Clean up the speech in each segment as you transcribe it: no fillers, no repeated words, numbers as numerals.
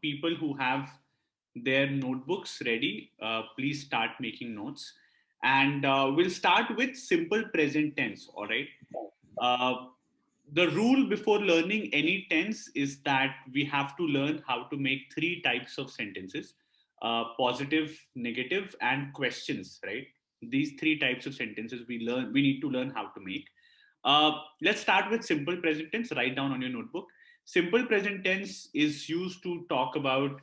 people who have their notebooks ready, please start making notes. And we'll start with simple present tense, all right? Uh, the rule before learning any tense is that we have to learn how to make three types of sentences: positive, negative, and questions, right? These three types of sentences we need to learn how to make. Let's start with simple present tense. Write down on your notebook. Simple present tense is used to talk about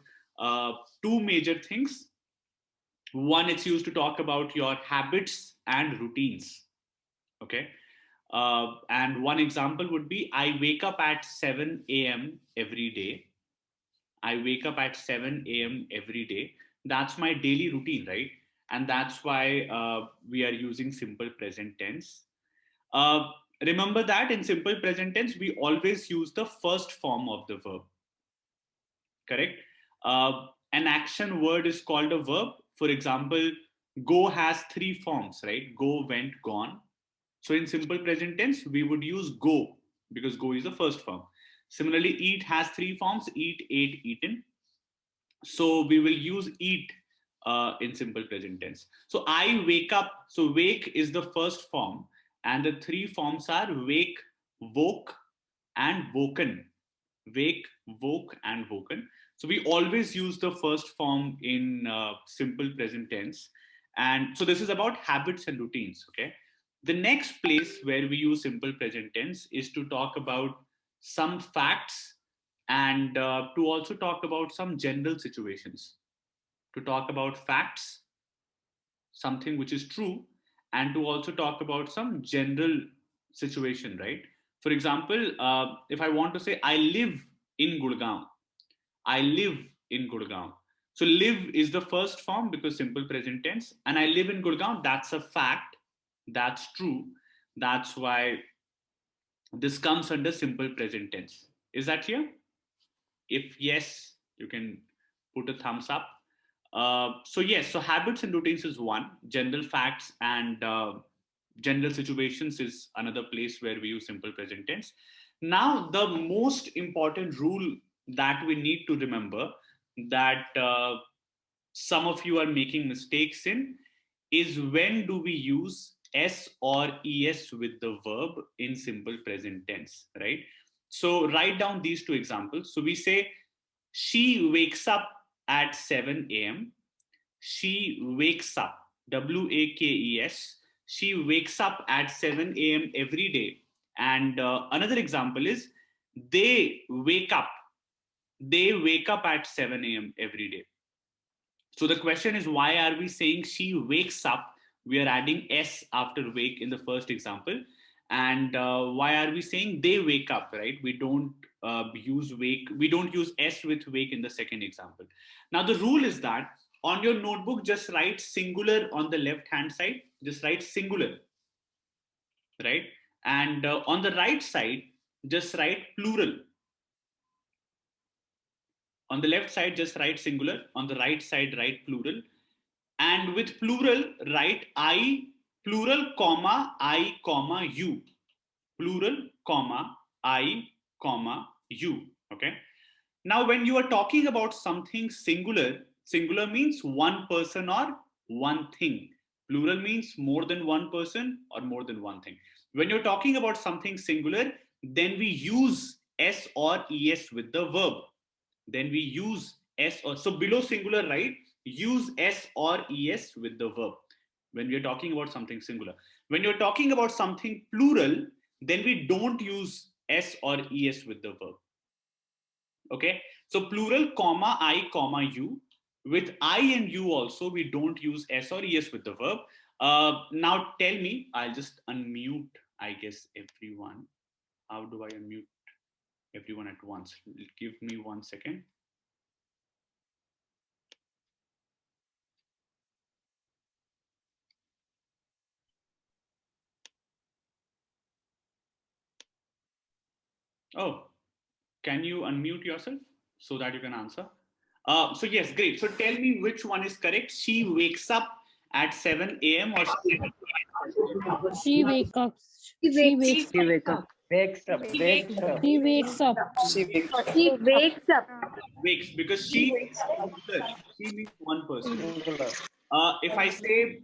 two major things. One, it's used to talk about your habits and routines. Okay. And one example would be, I wake up at 7 a.m. every day. I wake up at 7 a.m. every day. That's my daily routine, right? And that's why we are using simple present tense. Uh, Remember that in simple present tense, we always use the first form of the verb, correct? An action word is called a verb. For example, go has three forms, right? Go, went, gone. So in simple present tense, we would use go because go is the first form. Similarly, eat has three forms: eat, ate, eaten. So we will use eat in simple present tense. So I wake up. So wake is the first form, and the three forms are wake, woke, and woken. Wake, woke, and woken. So we always use the first form in simple present tense. And so this is about habits and routines. Okay. The next place where we use simple present tense is to talk about some facts, and to also talk about some general situations. To talk about facts, something which is true, and to also talk about some general situation, right? For example, if I want to say I live in Gurgaon, I live in Gurgaon. So live is the first form because simple present tense, and I live in Gurgaon. That's a fact. That's true. That's why this comes under simple present tense. Is that clear? If yes, you can put a thumbs up. So yes, so habits and routines is one. General facts and general situations is another place where we use simple present tense. Now, the most important rule that we need to remember, that some of you are making mistakes in, is when do we use s or es with the verb in simple present tense, right? So write down these two examples. So we say she wakes up at 7 a.m. She wakes up, wakes. She wakes up at 7 a.m. every day. And another example is they wake up. They wake up at 7 a.m. every day. So the question is, why are we saying she wakes up? We are adding s after wake in the first example. And why are we saying they wake up, right? We don't use wake. We don't use s with wake in the second example. Now the rule is that on your notebook, just write singular on the left hand side. Just write singular, right? And on the right side, just write plural. On the left side, just write singular. On the right side, write plural. And with plural, write I, plural, comma, I, comma, you. Plural, comma, I, comma, you. Okay. Now, when you are talking about something singular, singular means one person or one thing. Plural means more than one person or more than one thing. When you're talking about something singular, then we use s or es with the verb. Then we use s or, so below singular, right? Use s or es with the verb when we are talking about something singular. When you're talking about something plural, then we don't use s or es with the verb. Okay, so plural, comma, I, comma, you. With I and you also, we don't use s or es with the verb. Now tell me, I'll just unmute, I guess, everyone. How do I unmute everyone at once? Give me 1 second. Oh, can you unmute yourself so that you can answer? So yes, great. So tell me which one is correct. She wakes up at 7 a.m. or She wakes up. She wakes She up. wake up. Wakes up. Wakes up. He wakes up. He wakes up. Wakes, because she means singular. She means one person. Singular. If I say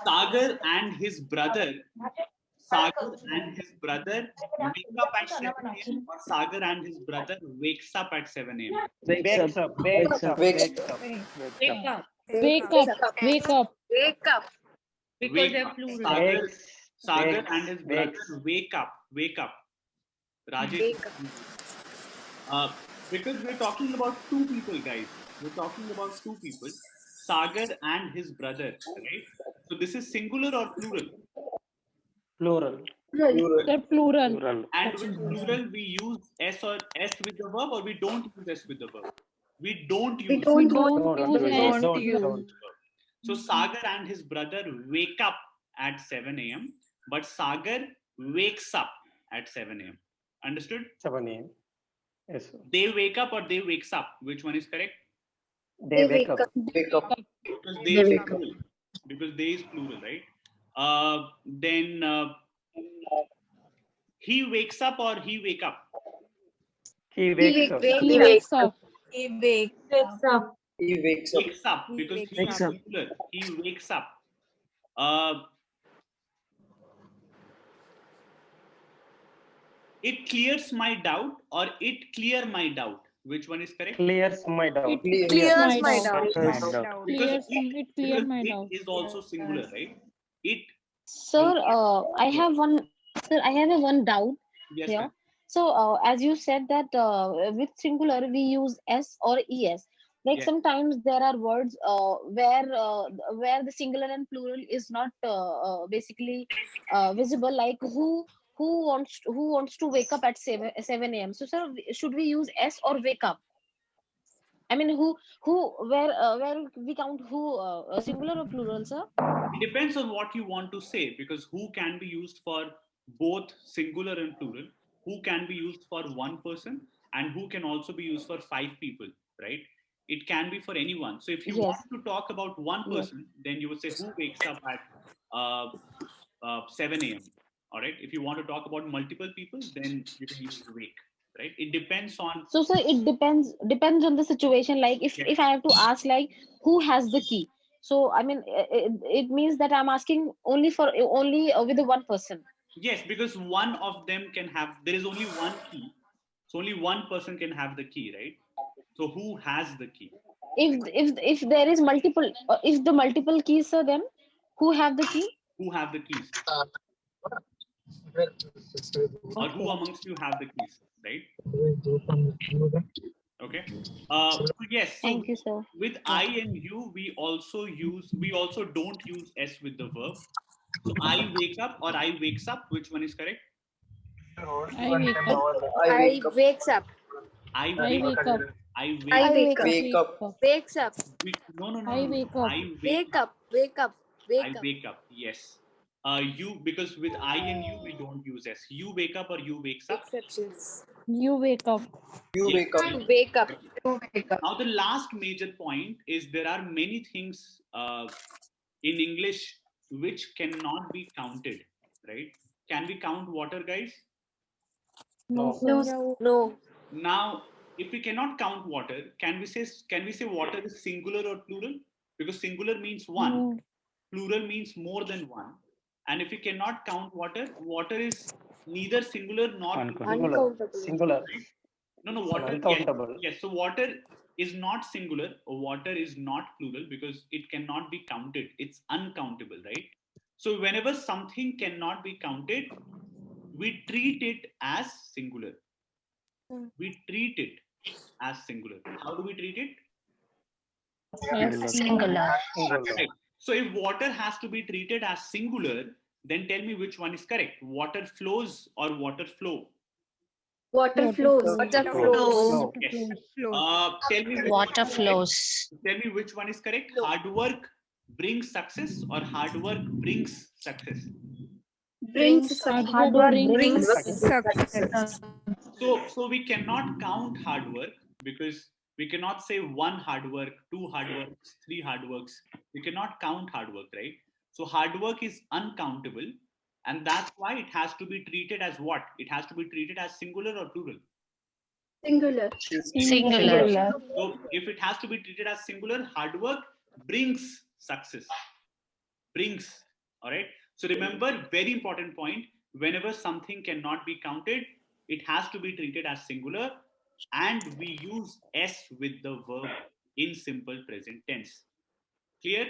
Sagar and his brother, Sagar and his brother wake up at 7 a.m. or Sagar and his brother wakes up at 7 a.m. Wakes up. Wakes up. Wakes up. Wake up. Wake up. Wake up. Wake up. Because Wake they're up. plural. Sagar and his brother Wakes. wake up. Wake up. Rajesh. Wake up. Because we're talking about two people, guys. We're talking about two people, Sagar and his brother, right? So this is singular or plural? Plural. They're plural. Plural. And with plural, we use s or s with the verb, or we don't use s with the verb. We don't use. We don't Don't use S. don't. So Sagar and his brother wake up at 7 a.m. But Sagar wakes up at 7 a.m. Understood? 7 a.m. Yes. They wake up or they wakes up. Which one is correct? They wake up. Because they is plural. Because they is plural, right? Then he wakes up or he wake up. He wakes up. He wakes up. He wakes up. He wakes up. Wakes up because he is singular. He wakes up. It clears my doubt or it clear my doubt. Which one is correct? Clears my doubt. It Clears my doubt. doubt. Because It clear my it doubt. is also singular, right? It. Sir, I have a one doubt Yes, here. ma'am. So, as you said that with singular we use s or es. Like Yes. sometimes there are words where the singular and plural is not basically visible. Like who wants to wake up at 7 a.m. So, sir, should we use s or wake up? I mean, where we count who singular or plural, sir? It depends on what you want to say, because who can be used for both singular and plural, who can be used for one person, and who can also be used for five people, right? It can be for anyone. So if you Yes. want to talk about one Yes. person, then you would say who wakes up at 7 a.m. All right. If you want to talk about multiple people, then you can use wake, right? It depends on. So, sir, it depends on the situation. Like if I have to ask, like, who has the key? So I mean, it means that I'm asking only with the one person. Yes, because one of them can have. There is only one key, so only one person can have the key, right? So who has the key? If there is multiple, if the multiple keys, sir, then who have the key? Who have the keys? Or who amongst you have the keys, right? Okay. So yes. So Thank you, sir. with I and you, we also don't use s with the verb. So I wake up or I wakes up. Which one is correct? I wake up. I wakes up. I I wake wake up. I wake I up. wake up. Wake up. Wakes up. No. I wake up. I Wake up. Wake up. I Wake up. wake up. Yes. You, because with I and you we don't use s. You wake up or you wakes up. Exceptions. You wake up. You Yes. wake up. Wake up. Now the last major point is there are many things in English which cannot be counted, right? Can we count water, guys? No, sir. No. Now, if we cannot count water, can we say water is singular or plural? Because singular means one, No. plural means more than one. And if we cannot count water, water is neither singular nor plural. Uncountable. Singular. No, water. Uncountable. Yes. So water is not singular. Water is not plural because it cannot be counted. It's uncountable, right? So whenever something cannot be counted, we treat it as singular. We treat it as singular. How do we treat it? Yes. Singular. Right. So if water has to be treated as singular, then tell me which one is correct. Water flows or water flow? Water flows. Water flows. Yes. Tell me which Water one is correct. flows. Tell me which one is correct. Hard work brings success or hard work brings success? Brings Hard work brings success. So we cannot count hard work because we cannot say one hard work, two hard works, three hard works. We cannot count hard work, right? So hard work is uncountable And that's why it has to be treated as what? It has to be treated as singular or plural. Singular. Singular. So if it has to be treated as singular, hard work brings success. Brings. All right. So remember, very important point. Whenever something cannot be counted, it has to be treated as singular, and we use s with the verb in simple present tense. Clear?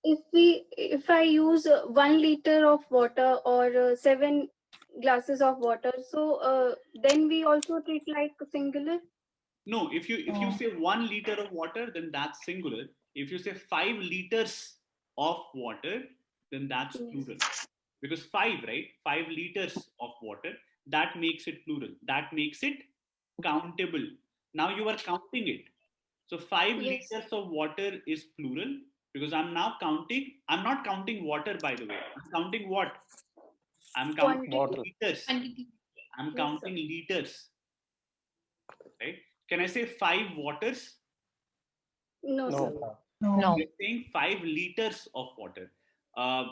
If I use 1 liter of water or 7 glasses of water, so then we also treat like singular. No, if you say 1 liter of water, then that's singular. If you say 5 liters of water, then that's plural. Because 5, right? 5 liters of water, that makes it plural. That makes it countable. Now you are counting it. So 5 liters of water is plural because I'm now counting. I'm not counting water, by the way. I'm counting what? I'm counting Water. liters. I'm counting liters. Right? Can I say 5 waters? No, No, sir. sir. No. We're saying 5 liters of water. Uh,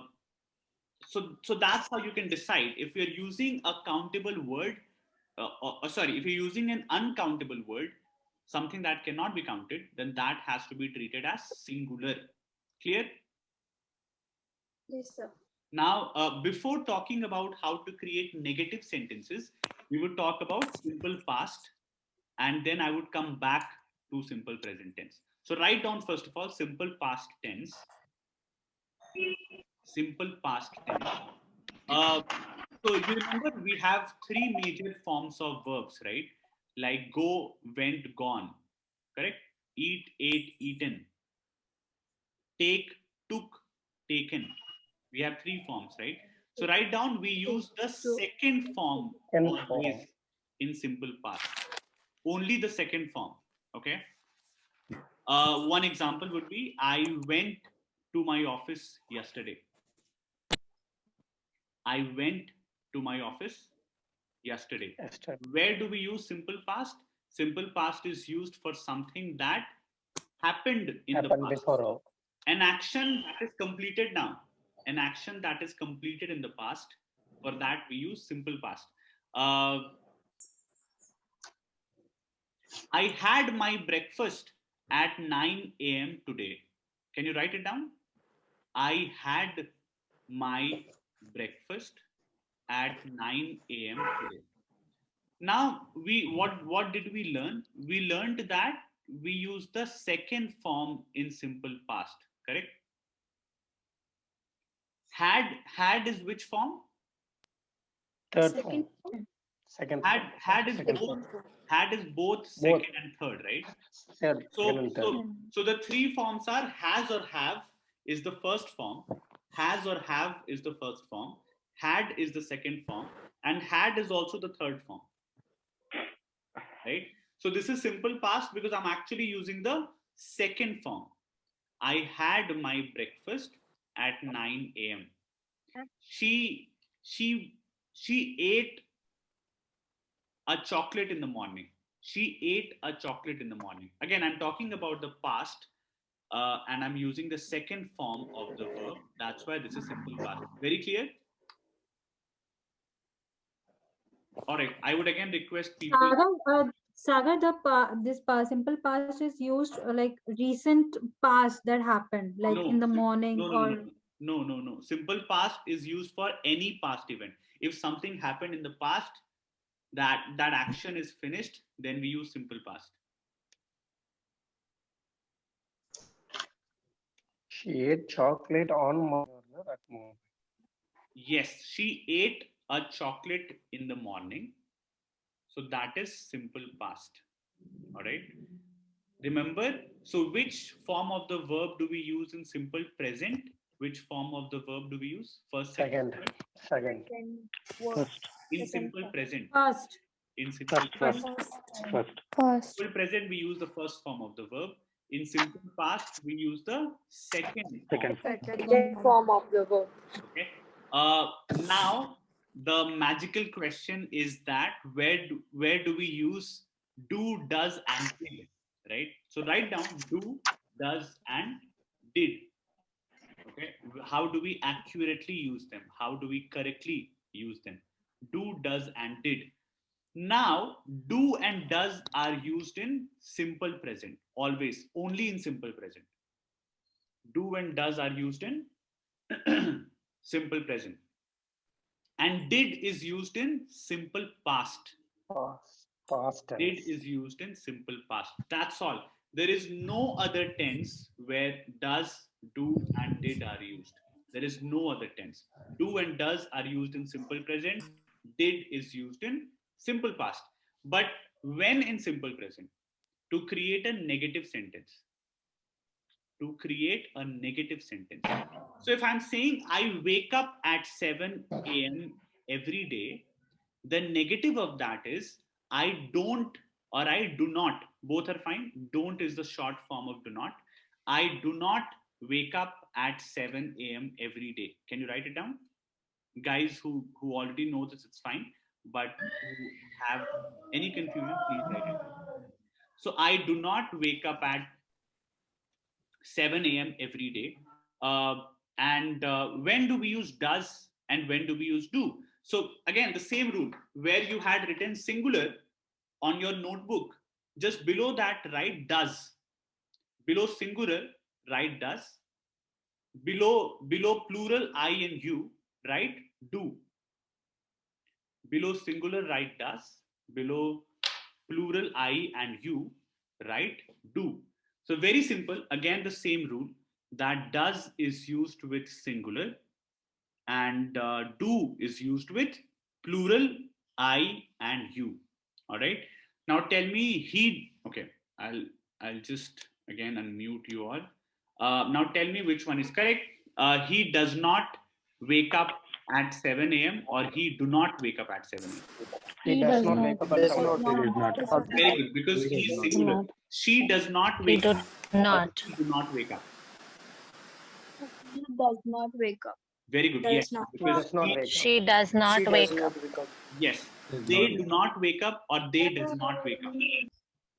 so that's how you can decide if you're using a countable word. Sorry, if you're using an uncountable word, something that cannot be counted, then that has to be treated as singular. Clear? Yes, sir. Now, before talking about how to create negative sentences, we would talk about simple past, and then I would come back to simple present tense. So write down first of all simple past tense. Simple past tense. So you remember we have three major forms of verbs, right? Like go, went, gone. Correct? Eat, ate, eaten. Take, took, taken. We have three forms, right? So write down, we use the second form always in simple past. Only the second form, okay? One example would be, I went to my office yesterday. I went to my office yesterday. Yesterday. Where do we use simple past? Simple past is used for something that happened in the Happened past. before. An action that is completed now. An action that is completed in the past. For that, we use simple past. I had my breakfast at 9 a.m. today. Can you write it down? I had my breakfast at 9 a.m. today. Now, what did we learn? We learned that we use the second form in simple past, correct? Had is which form? Third form. Second form. Had is Second both. form. Had is both second and third, right? Third. Second and third. So the three forms are has or have is the first form, has or have is the first form, had is the second form, and had is also the third form. Right? So this is simple past because I'm actually using the second form. I had my breakfast at 9 a.m. She she she ate a chocolate in the morning. She ate a chocolate in the morning. Again, I'm talking about the past, and I'm using the second form of the verb. That's why this is simple past. Very clear? All right. I would again request people. Sagar, simple past is used like recent past that happened, like No, in the morning no, no, or. no, no, no, no. Simple past is used for any past event. If something happened in the past, that action is finished, then we use simple past. She ate chocolate on morning at morning. Yes, she ate a chocolate in the morning. So that is simple past. All right. Remember, so which form of the verb do we use in simple present? Which form of the verb do we use? First, second, Second. First. in simple present. First. In simple First. First. simple present, we use the first form of the verb. In simple past, we use the second form. Second form of the verb. Okay. Now the magical question is that where do we use do, does, and did, right? So write down do, does, and did. Okay, how do we accurately use them? How do we correctly use them? Do, does, and did. Now, do and does are used in simple present, always, only in simple present. Do and does are used in simple present. And did is used in simple past. Past Did tense. is used in simple past. That's all. There is no other tense where does, do, and did are used. There is no other tense. Do and does are used in simple present. Did is used in simple past. But when in simple present, to create a negative sentence, to create a negative sentence. So if I'm saying I wake up at 7 a.m. every day, the negative of that is I don't or I do not, both are fine. Don't is the short form of do not. I do not wake up at 7 a.m. every day. Can you write it down? Guys who already know this, it's fine. But who have any confusion, please write it down. So I do not wake up at 7 a.m. every day. And when do we use does and when do we use do? So again, the same rule where you had written singular on your notebook, just below that write does. Below singular, write does. Below plural I and you, write do. Below singular, write does. Below plural I and you, write do. So very simple. Again, the same rule that does is used with singular and do is used with plural I and you. All right. Now tell me he. Okay, I'll just again unmute you all. Now tell me which one is correct. He does not wake up at 7 a.m. or he do not wake up at 7 a.m. He does not wake up at 7 It a.m. is not. Very good, because he is singular. She does not He wake do up or not. he do not wake up. He does not wake up. Very good. Does Yes, not. He because does not he, wake up. She does not wake up. yes, they do not wake up or they does not wake up.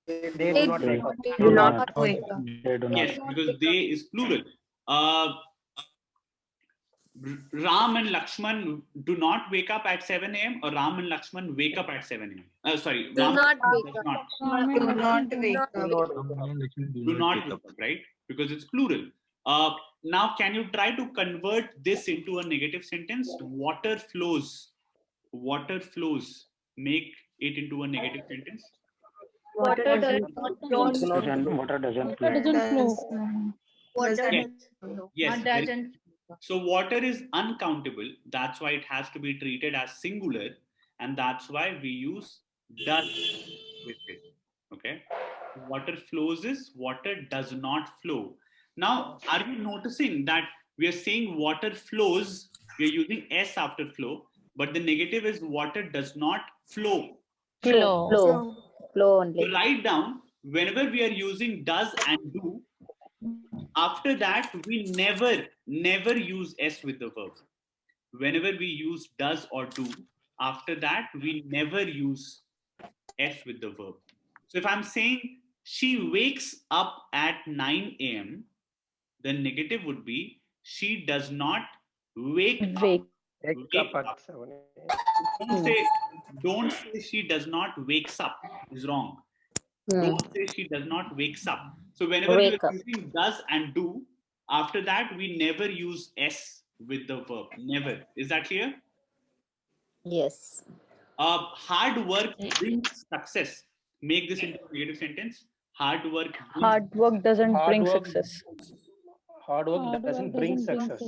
They do not wake up. Do not wake up. They do not. Yes, because they is plural. Uh, Ram and Lakshman do not wake up at 7 a.m. or Ram and Lakshman wake up at 7 a.m. Sorry, Do Ram not does wake up. not. Do not wake up. Do not wake up. Do not wake up, right? Because it's plural. Now, can you try to convert this into a negative sentence? Water flows. Water flows. Make it into a negative sentence. Water does not flow. Water doesn't flow. Water Yes. does not flow. Yes. So water is uncountable. That's why it has to be treated as singular, and that's why we use does with it. Okay. Water flows is water does not flow. Now, are you noticing that we are saying water flows? We are using s after flow, but the negative is water does not flow. Flow. Flow. So write down whenever we are using does and do. After that, we never use s with the verb. Whenever we use does or do, after that, we never use s with the verb. So if I'm saying she wakes up at 9 a.m., the negative would be she does not wake up. Wake up at 7 a.m. Don't say she does not wakes up. Is wrong. Don't say she does not wakes up. So whenever we are using does and do, after that we never use s with the verb. Never. Is that clear? Yes. Hard work brings success. Make this into a negative sentence. Hard work brings Hard work doesn't Hard bring work- success. Hard work doesn't bring success.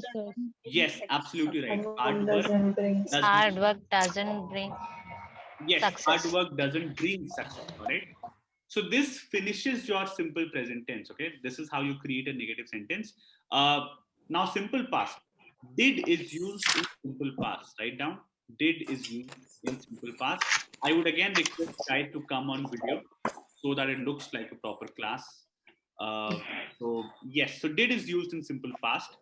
Yes, absolutely right. Hard work doesn't. Hard work doesn't bring Yes, success. hard work doesn't bring success. All right. So this finishes your simple present tense. Okay, this is how you create a negative sentence. Now simple past. Did is used in simple past. Write down. Did is used in simple past. I would again request guys to come on video so that it looks like a proper class. So yes, so did is used in simple past.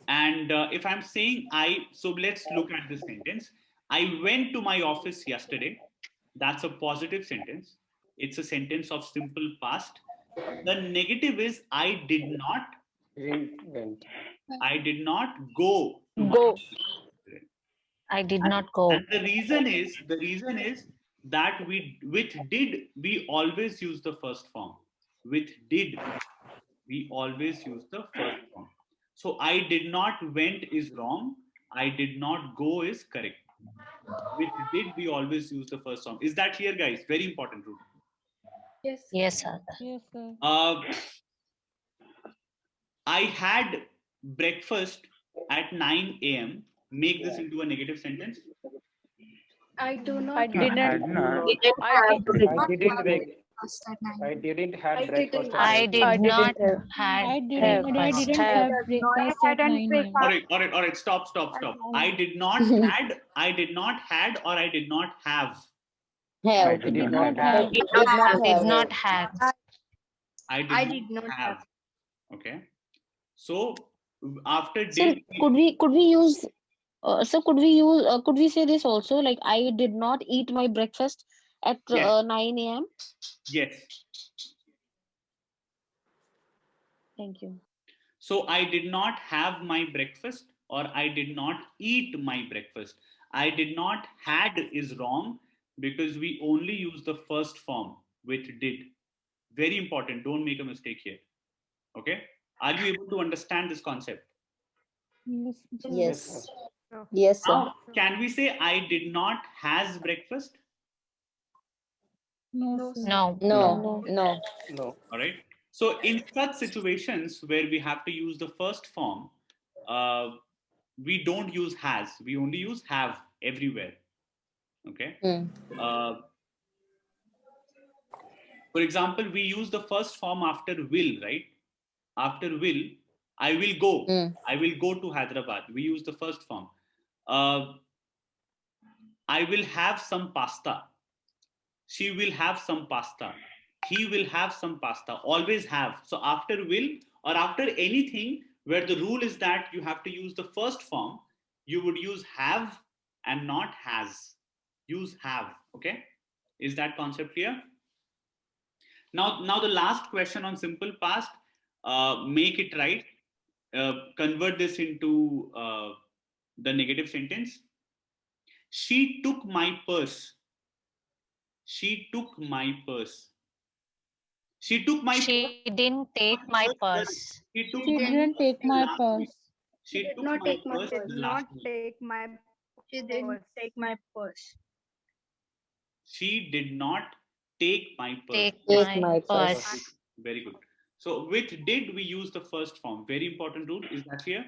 And if I'm saying so let's look at this sentence. I went to my office yesterday. That's a positive sentence. It's a sentence of simple past. The negative is I did not. Didn't went. I did not go to my Go. I did not go. And the reason is that with did we always use the first form. With did we always use the first form. So I did not went is wrong. I did not go is correct. With did we always use the first form. Is that clear, guys? Very important rule. Yes. Yes, sir. Yes, sir. I had breakfast at 9 a.m. Make this into a negative sentence. I do not. I didn't. I didn't wake. I didn't have I breakfast didn't. at I 9 did a.m. not have. had I didn't breakfast. Have. breakfast at 9 a.m. All right. Stop. I did not had, I did not had, or I did not have. I Have. I did did not not have. have. Did not Did have. not have. I did not have. Okay. So after Sir, did, could we use could we say this also, like I did not eat my breakfast at yes, 9 a.m.? yes. Thank you. So I did not have my breakfast, or I did not eat my breakfast. I did not had is wrong because we only use the first form with did. Very important. Don't make a mistake here. Okay. Are you able to understand this concept? Yes. Yes, sir. Yes. Yes, sir. Now, can we say I did not has breakfast? No, sir. No. No. No. No. All right. So in such situations where we have to use the first form, uh, we don't use has. We only use have everywhere. Okay. Hmm. Uh, for example, we use the first form after will, right? After will, I will go. Hmm. I will go to Hyderabad. We use the first form. Uh, I will have some pasta. She will have some pasta. He will have some pasta. Always have. So after will or after anything where the rule is that you have to use the first form, you would use have and not has. Use have. Okay. Is that concept clear? Now the last question on simple past. Make it right. Convert this into the negative sentence. She took my purse. She took my purse. She took my purse. She didn't take my Sorry. purse. She took She my didn't purse take the my last week. purse. She Did took not my take my purse purse. the last week. She didn't take my purse. She did not take my purse. Take Take my my purse. purse. Very good. So with did we use the first form? Very important rule. Is that clear?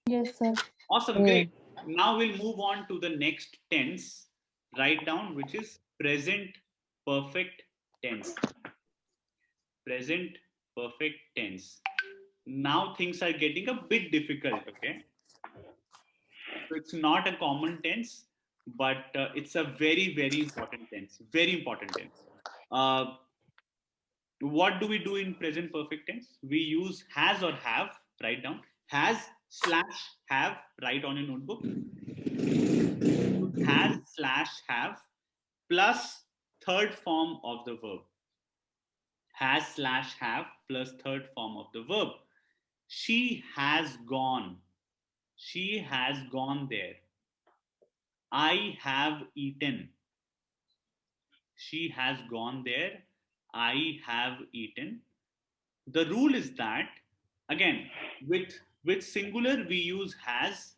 Yes, sir. Awesome. Hmm. Great. Now we'll move on to the next tense. Write down, which is present perfect tense. Present perfect tense. Now things are getting a bit difficult. Okay. So it's not a common tense, but it's a very, very important tense. Very important tense. Uh, what do we do in present perfect tense? We use has or have, write down. Has slash have, write on your notebook. Has slash have plus third form of the verb. Has slash have plus third form of the verb. She has gone. She has gone there. I have eaten. She has gone there. I have eaten. The rule is that, again, with singular we use has,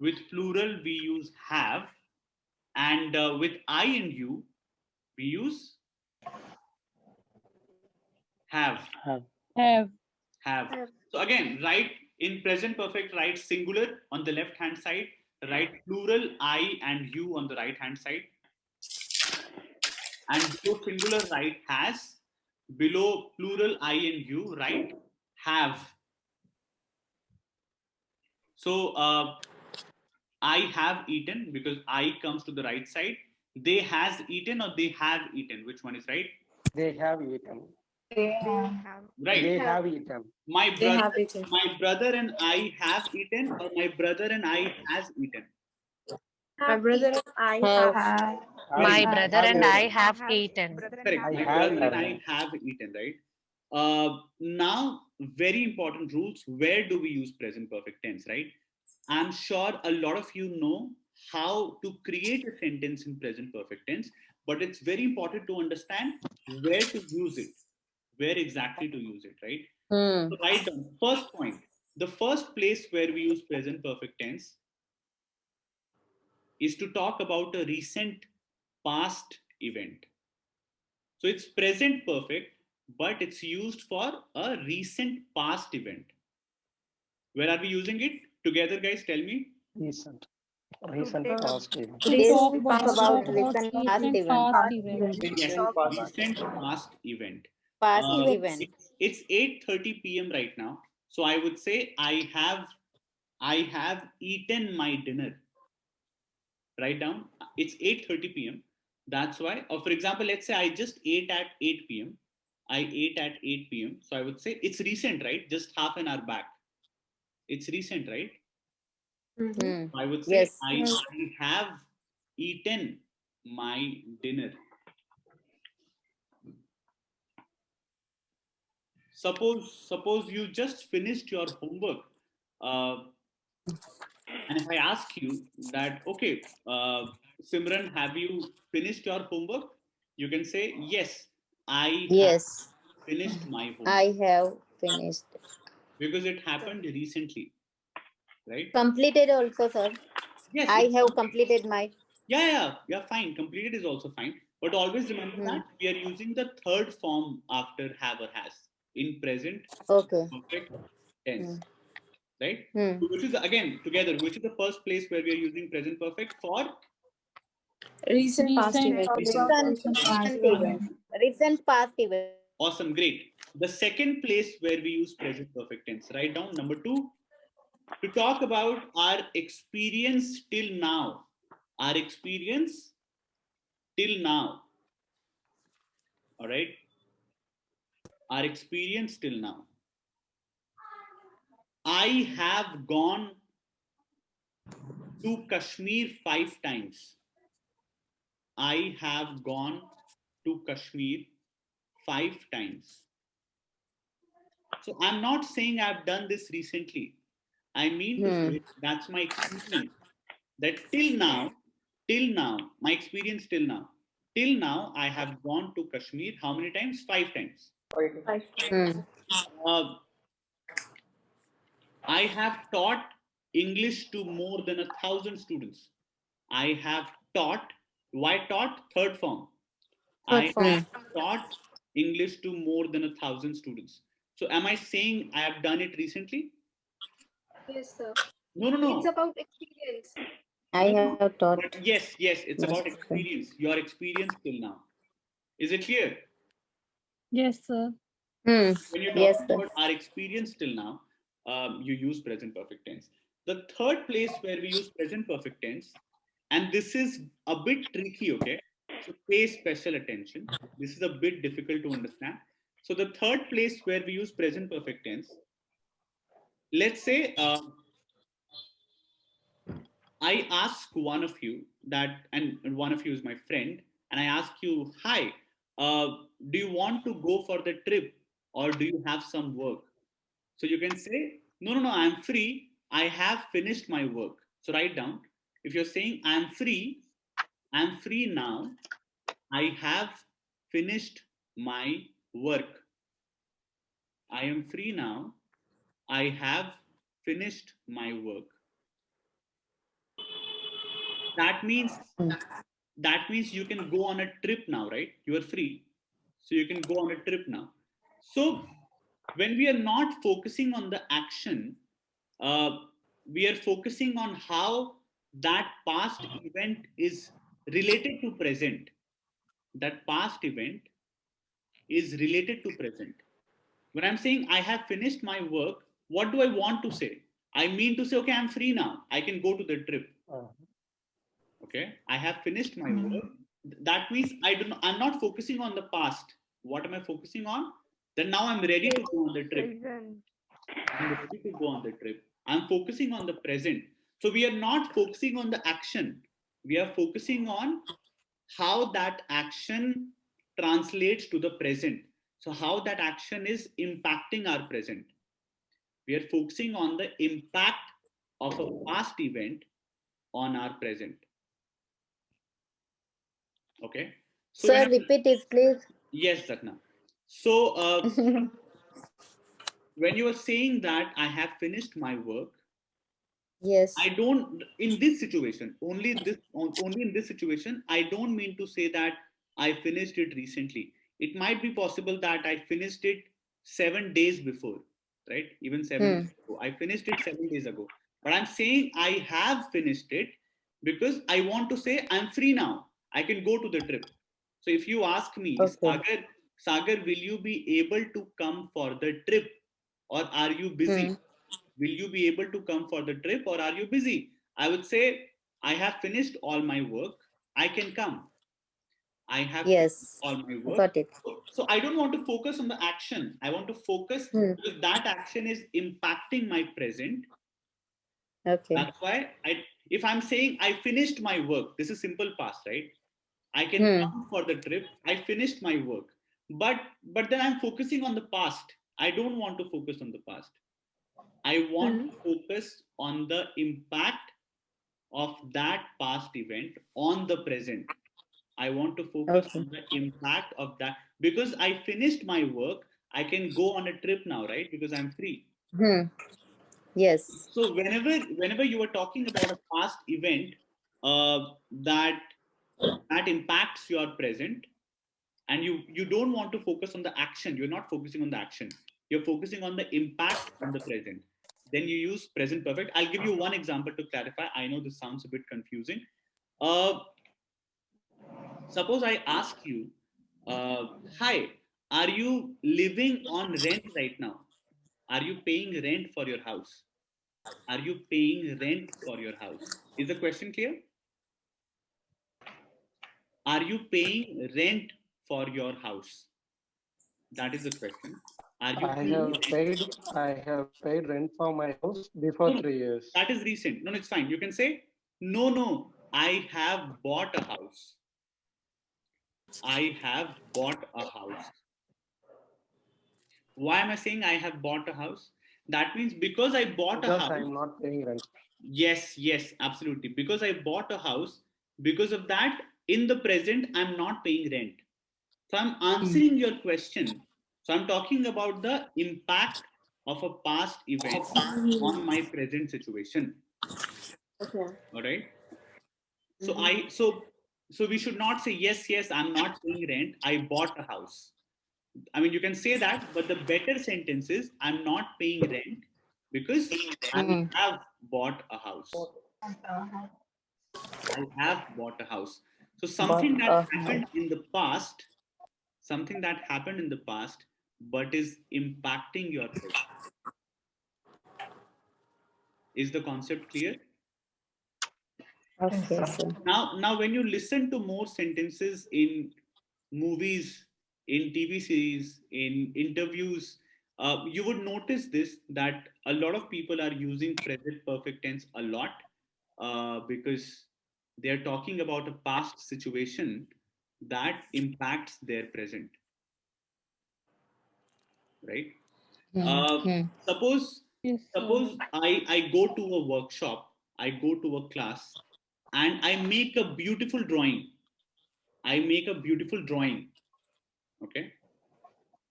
with plural we use have, and with I and you we use have. Have. Have. So again, write in present perfect, write singular on the left hand side, write plural I and you on the right hand side, and below singular write has, below plural I and you write have. So I have eaten because I comes to the right side. They has eaten or they have eaten. Which one is right? They have eaten. Right. They have eaten. My brother and I have eaten, or my brother and I has eaten. Have. My I brother have and eaten. I have eaten. Correct. I My have brother and I eaten. have eaten, right? Now, very important rules. Where do we use present perfect tense, right? I'm sure a lot of you know how to create a sentence in present perfect tense, but it's very important to understand where to use it, where exactly to use it, right? Hmm. So write down. First point. The first place where we use present perfect tense is to talk about a recent past event. So it's present perfect, but it's used for a recent past event. Where are we using it? Together, guys, tell me. Recent. To Recent take Uh, past event. to This talk talk to about talk recent about recent past recent event. past past event. event. Yes, Talk about recent past event. Past Uh, event. it's 8:30 p.m. right now. So I would say I have eaten my dinner. Write down. It's 8:30 p.m. That's why. Or for example, let's say I just ate at 8 p.m. I ate at 8 p.m. So I would say it's recent, right? Just half an hour back. It's recent, right? Mm-hmm. Hmm. I would say Yes. I have eaten my dinner. Suppose you just finished your homework, uh, and if I ask you that, okay, Simran, have you finished your homework? You can say yes, I have Yes. finished my homework I have finished. because it happened recently, right? Completed also, sir. Yes, I it's have complete. completed my. Yeah, fine. Completed is also fine. But always remember Hmm. that we are using the third form after have or has in present Okay. perfect Hmm. tense, right? Hmm. So which is again together, which is the first place where we are using present perfect for Recent past Recent event. recent about Recent, past recent event. past recent event. event. Recent past event. Awesome, great. The second place where we use present perfect tense, write down number two, to talk about our experience till now. Our experience till now, all right? Our experience till now. I have gone to Kashmir 5 times. I have gone to Kashmir 5 times. So I'm not saying I've done this recently. I mean to Hmm. say that's my experience. That till now, my experience till now, I have gone to Kashmir how many times? 5 times. Hmm. Uh, I have taught English to more than 1,000 students. I have taught, why taught? Third form. Third I form. have Hmm. taught English to more than 1,000 students. So am I saying I have done it recently? Yes, sir. No, no, It's no. about experience. I No, no. have taught But yes, it's my about student. experience, your experience till now. Is it clear? Yes, sir. Hmm. When you're Yes, talking sir. about our experience till now, you use present perfect tense. The third place where we use present perfect tense, and this is a bit tricky, okay? So pay special attention. This is a bit difficult to understand. So the third place where we use present perfect tense, let's say I ask one of you that, and one of you is my friend, and I ask you, hi, do you want to go for the trip or do you have some work? So you can say, no, I'm free. I have finished my work. So write down. If you're saying I'm free now. I have finished my work. I am free now. I have finished my work. That means you can go on a trip now, right? You are free. So you can go on a trip now. So when we are not focusing on the action, uh, we are focusing on how that past event is related to present. That past event is related to present. When I'm saying I have finished my work, what do I want to say? I mean to say, okay, I'm free now. I can go to the trip. Uh, Okay, I have finished my Hmm. work. That means I'm not focusing on the past. What am I focusing on? Then now I'm ready to go on the trip. present. I'm ready to go on the trip. I'm focusing on the present. So we are not focusing on the action. We are focusing on how that action translates to the present. So how that action is impacting our present. We are focusing on the impact of a past event on our present. Okay. So Sir, repeat it, please. yes, Zakna. So when you are saying that I have finished my work, Yes. I don't, in this situation, only in this situation, I don't mean to say that I finished it recently. It might be possible that I finished it 7 days before, right? Even 7 days ago. I finished it 7 days ago. But I'm saying I have finished it because I want to say I'm free now. I can go to the trip. So if you ask me, Okay. Sagar, will you be able to come for the trip or are you busy? Will you be able to come for the trip or are you busy? I would say, I have finished all my work. I can come. I have finished Yes. all my work. Got it. So I don't want to focus on the action. I want to focus because that action is impacting my present. Okay. That's why if I'm saying I finished my work, this is simple past, right? I can come for the trip. I finished my work. But then I'm focusing on the past. I don't want to focus on the past. I want to focus on the impact of that past event on the present. I want to focus Okay. on the impact of that because I finished my work. I can go on a trip now, right? Because I'm free. Yes. So whenever you are talking about a past event uh, that that impacts your present, and you don't want to focus on the action, you're not focusing on the action, you're focusing on the impact on the present, then you use present perfect. I'll give you one example to clarify. I know this sounds a bit confusing. uh, Suppose I ask you, hi, are you living on rent right now? Are you paying rent for your house? Are you paying rent for your house? Is the question clear? Are you paying rent for your house? That is the question. Are you paying rent? I have paid rent for my house before No, no, 3 years. that is recent. No, no, it's fine. You can say, no, no, I have bought a house. I have bought a house. Why am I saying I have bought a house? That means because I bought a Because house. I'm not paying rent. Yes, yes, absolutely. Because I bought a house, because of that, in the present, I'm not paying rent. So I'm answering your question. So I'm talking about the impact of a past event on my present situation. Okay. All right. So so we should not say yes, yes, I'm not paying rent. I bought a house. I mean, you can say that, but the better sentence is I'm not paying rent because I have bought a house. I have bought a house. So But something that happened in the past, something that happened in the past, but is impacting your present. Is the concept clear? okay, sir. Now when you listen to more sentences in movies, in TV series, in interviews, you would notice this that a lot of people are using present perfect tense a lot because they're talking about a past situation that impacts their present, right? uh, suppose Yes, sir. suppose I go to a workshop, I go to a class, and I make a beautiful drawing. I make a beautiful drawing. Okay.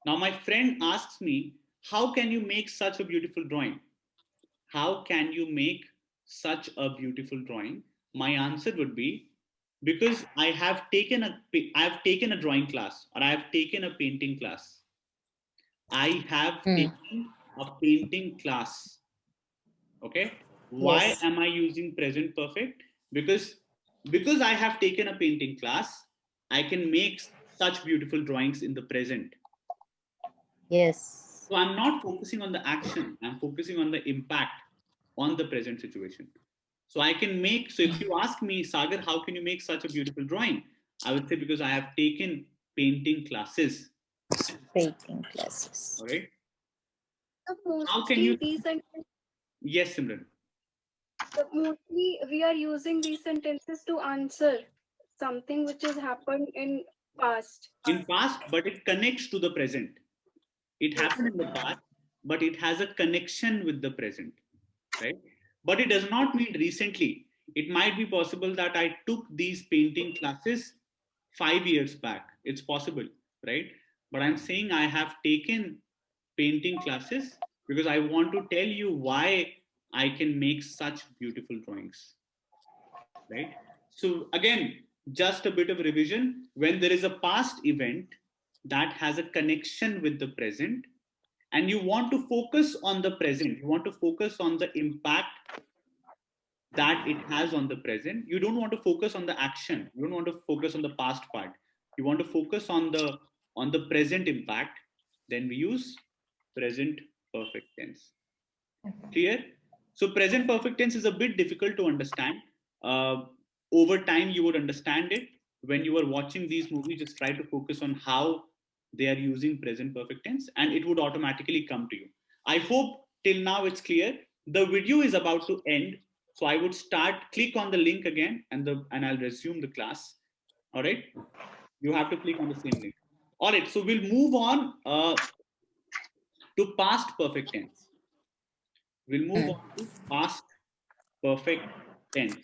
Now my friend asks me, how can you make such a beautiful drawing? How can you make such a beautiful drawing? My answer would be, because I have taken a drawing class or I have taken a painting class. I have taken a painting class. Okay. Why Yes. am I using present perfect? Because I have taken a painting class, I can make such beautiful drawings in the present. Yes. So I'm not focusing on the action, I'm focusing on the impact on the present situation. So I can make, so if you ask me, Sagar, how can you make such a beautiful drawing? I would say because I have taken painting classes. Painting classes. All right. So How can you? mostly these sentences, Yes, Simran. mostly we are using these sentences to answer. something which has happened in past. In past, but it connects to the present. It happened in the past, but it has a connection with the present, right? But it does not mean recently. It might be possible that I took these painting classes 5 years back. It's possible, right? But I'm saying I have taken painting classes because I want to tell you why I can make such beautiful drawings, right? So again, just a bit of revision. When there is a past event that has a connection with the present, and you want to focus on the present, you want to focus on the impact that it has on the present. You don't want to focus on the action. You don't want to focus on the past part. You want to focus on the present impact. Then we use present perfect tense. Clear? So present perfect tense is a bit difficult to understand. Over time, you would understand it. When you are watching these movies, just try to focus on how they are using present perfect tense, and it would automatically come to you. I hope till now it's clear. The video is about to end, so I would start. Click on the link again, and I'll resume the class. All right. You have to click on the same link. All right. So we'll move on to past perfect tense. We'll move on to past perfect tense.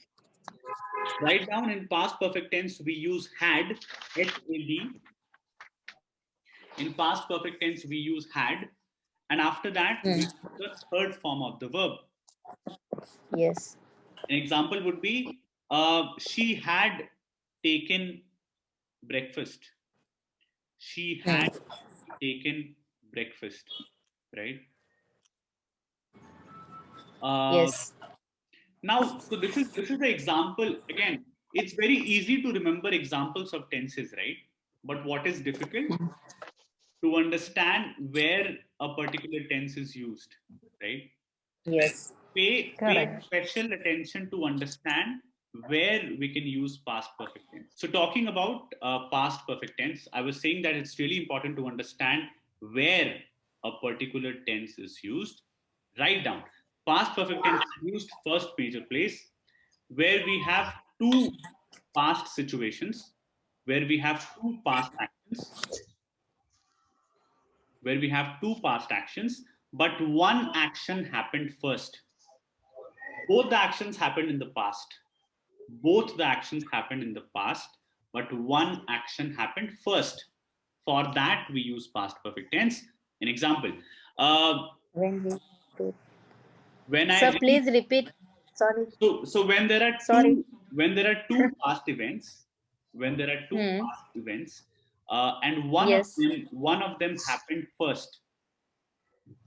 Write down in past perfect tense, we use had, H-A-D. In past perfect tense, we use had. And after that, we use the third form of the verb. Yes. An example would be, she had taken breakfast. She had taken breakfast, right? Yes. Now, so this is the example. Again, it's very easy to remember examples of tenses, right? But what is difficult? To understand where a particular tense is used, right? Yes. Pay special attention to understand where we can use past perfect tense. So talking about past perfect tense, I was saying that it's really important to understand where a particular tense is used. Write down. Past perfect tense is used first major place where we have two past situations, where we have two past actions, where we have two past actions, but one action happened first. Both the actions happened in the past. Both the actions happened in the past, but one action happened first. For that, we use past perfect tense. An example. When we do. When Sir, I please repeat. Sorry. so when there are Sorry. two past events, when there are two past events, and Yes. one of them happened first.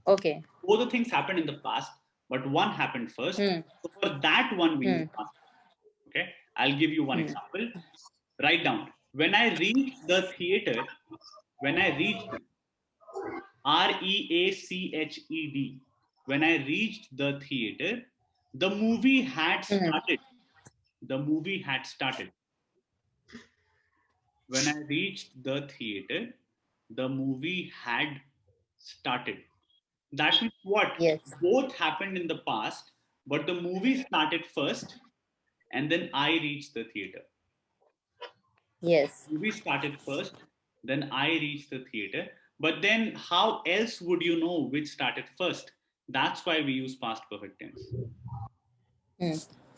Okay. Both the things happened in the past, but one happened first. So for that one, we use past. Okay, I'll give you one example. Write down. When I reached the theater, when I reached REACHED, when I reached the theater, the movie had started. The movie had started. When I reached the theater, the movie had started. That means what? Yes. Both happened in the past, but the movie started first, and then I reached the theater. Yes. Movie started first, then I reached the theater. But then, how else would you know which started first? That's why we use past perfect tense.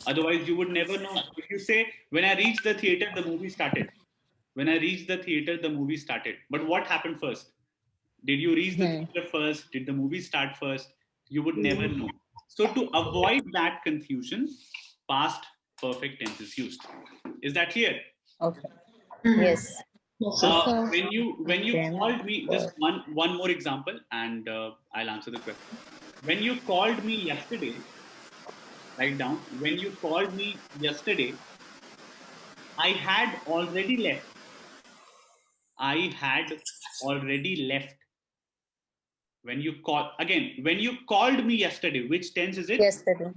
Otherwise, you would never know. If you say, when I reached the theater, the movie started. When I reached the theater, the movie started. But what happened first? Did you reach the theater first? Did the movie start first? You would never know. So, to avoid that confusion, past perfect tense is used. Is that clear? Okay. Yes. When you called me, just one more example, and I'll answer the question. When you called me yesterday, write down. When you called me yesterday, I had already left. I had already left. When you call again, when you called me yesterday, which tense is it? Yesterday.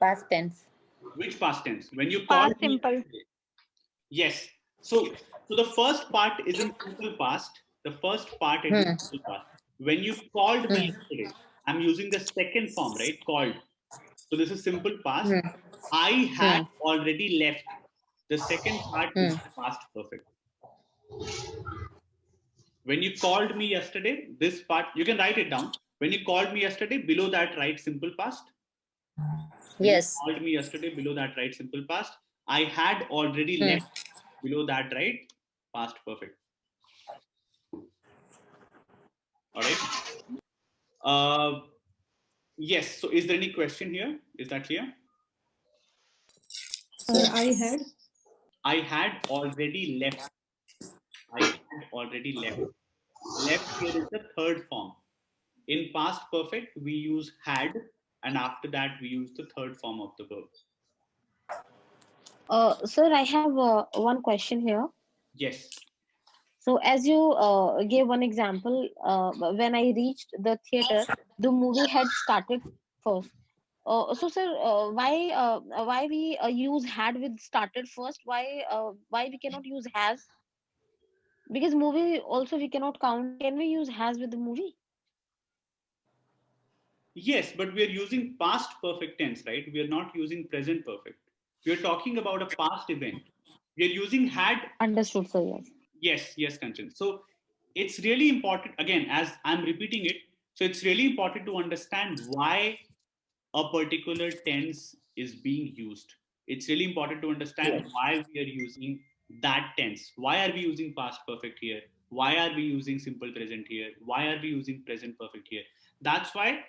Past tense. Which past tense? When you Past called me simple. yesterday. Yes. So the first part is in simple past. The first part is in simple past. When you called me yesterday, I'm using the second form, right? Called. So this is simple past. Hmm. I had already left. The second part is past perfect. When you called me yesterday, this part, you can write it down. When you called me yesterday, below that write simple past. When you Yes. called me yesterday, below that write simple past. I had already left. Below that write past perfect. All right. Yes. So is there any question here? Is that clear? Sir, I had. I had already left. I had already left. Left here is the third form. In past perfect, we use had, and after that, we use the third form of the verb. Sir, I have one question here. Yes. So, as you gave one example, when I reached the theater, the movie had started first. So, sir, why we use had with started first? Why we cannot use has? Because movie also we cannot count. Can we use has with the movie? Yes, but we are using past perfect tense, right? We are not using present perfect. We are talking about a past event. We are using had. Understood, sir. Yes. Yes, Kanchan. So it's really important, again, as I'm repeating it, so it's really important to understand why a particular tense is being used. It's really important to understand why we are using that tense. Why are we using past perfect here? Why are we using simple present here? Why are we using present perfect here? That's why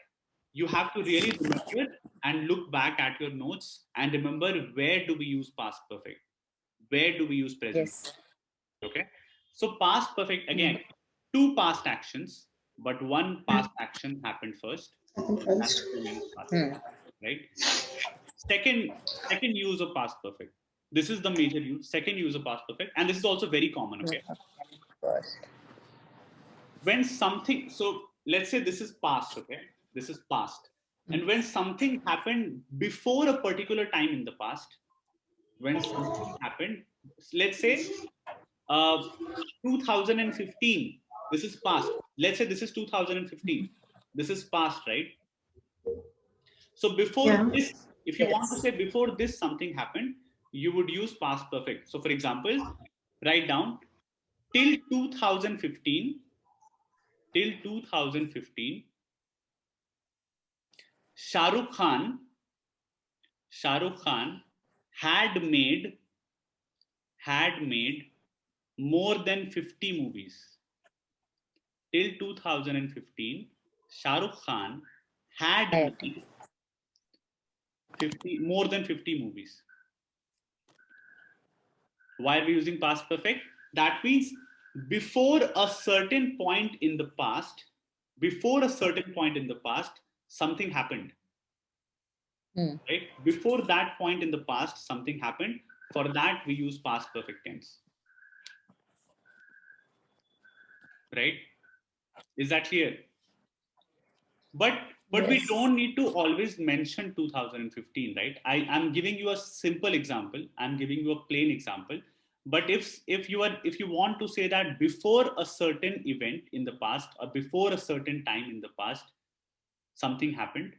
you have to really remember and look back at your notes and remember, where do we use past perfect? Where do we use present? Yes. Okay. So past perfect, again, two past actions, but one past action happened first. That's why we use past perfect, right? Second use of past perfect. This is the major use. Second use of past perfect, and this is also very common. Okay. When something, so let's say this is past. Okay, this is past, and when something happened before a particular time in the past, when something happened, let's say 2015, this is past. Let's say this is 2015, this is past, right? So before this, if you want to say before this something happened, you would use past perfect. So for example, write down till 2015, till 2015, shahrukh khan shahrukh khan had made had made more than 50 movies. Till 2015, Shahrukh Khan had made more than 50 movies. Why are we using past perfect? That means before a certain point in the past, something happened. Right? Before that point in the past, something happened. For that, we use past perfect tense. Right? Is that clear? But we don't need to always mention 2015, right? I'm giving you a simple example. I'm giving you a plain example. But if you want to say that before a certain event in the past, or before a certain time in the past, something happened.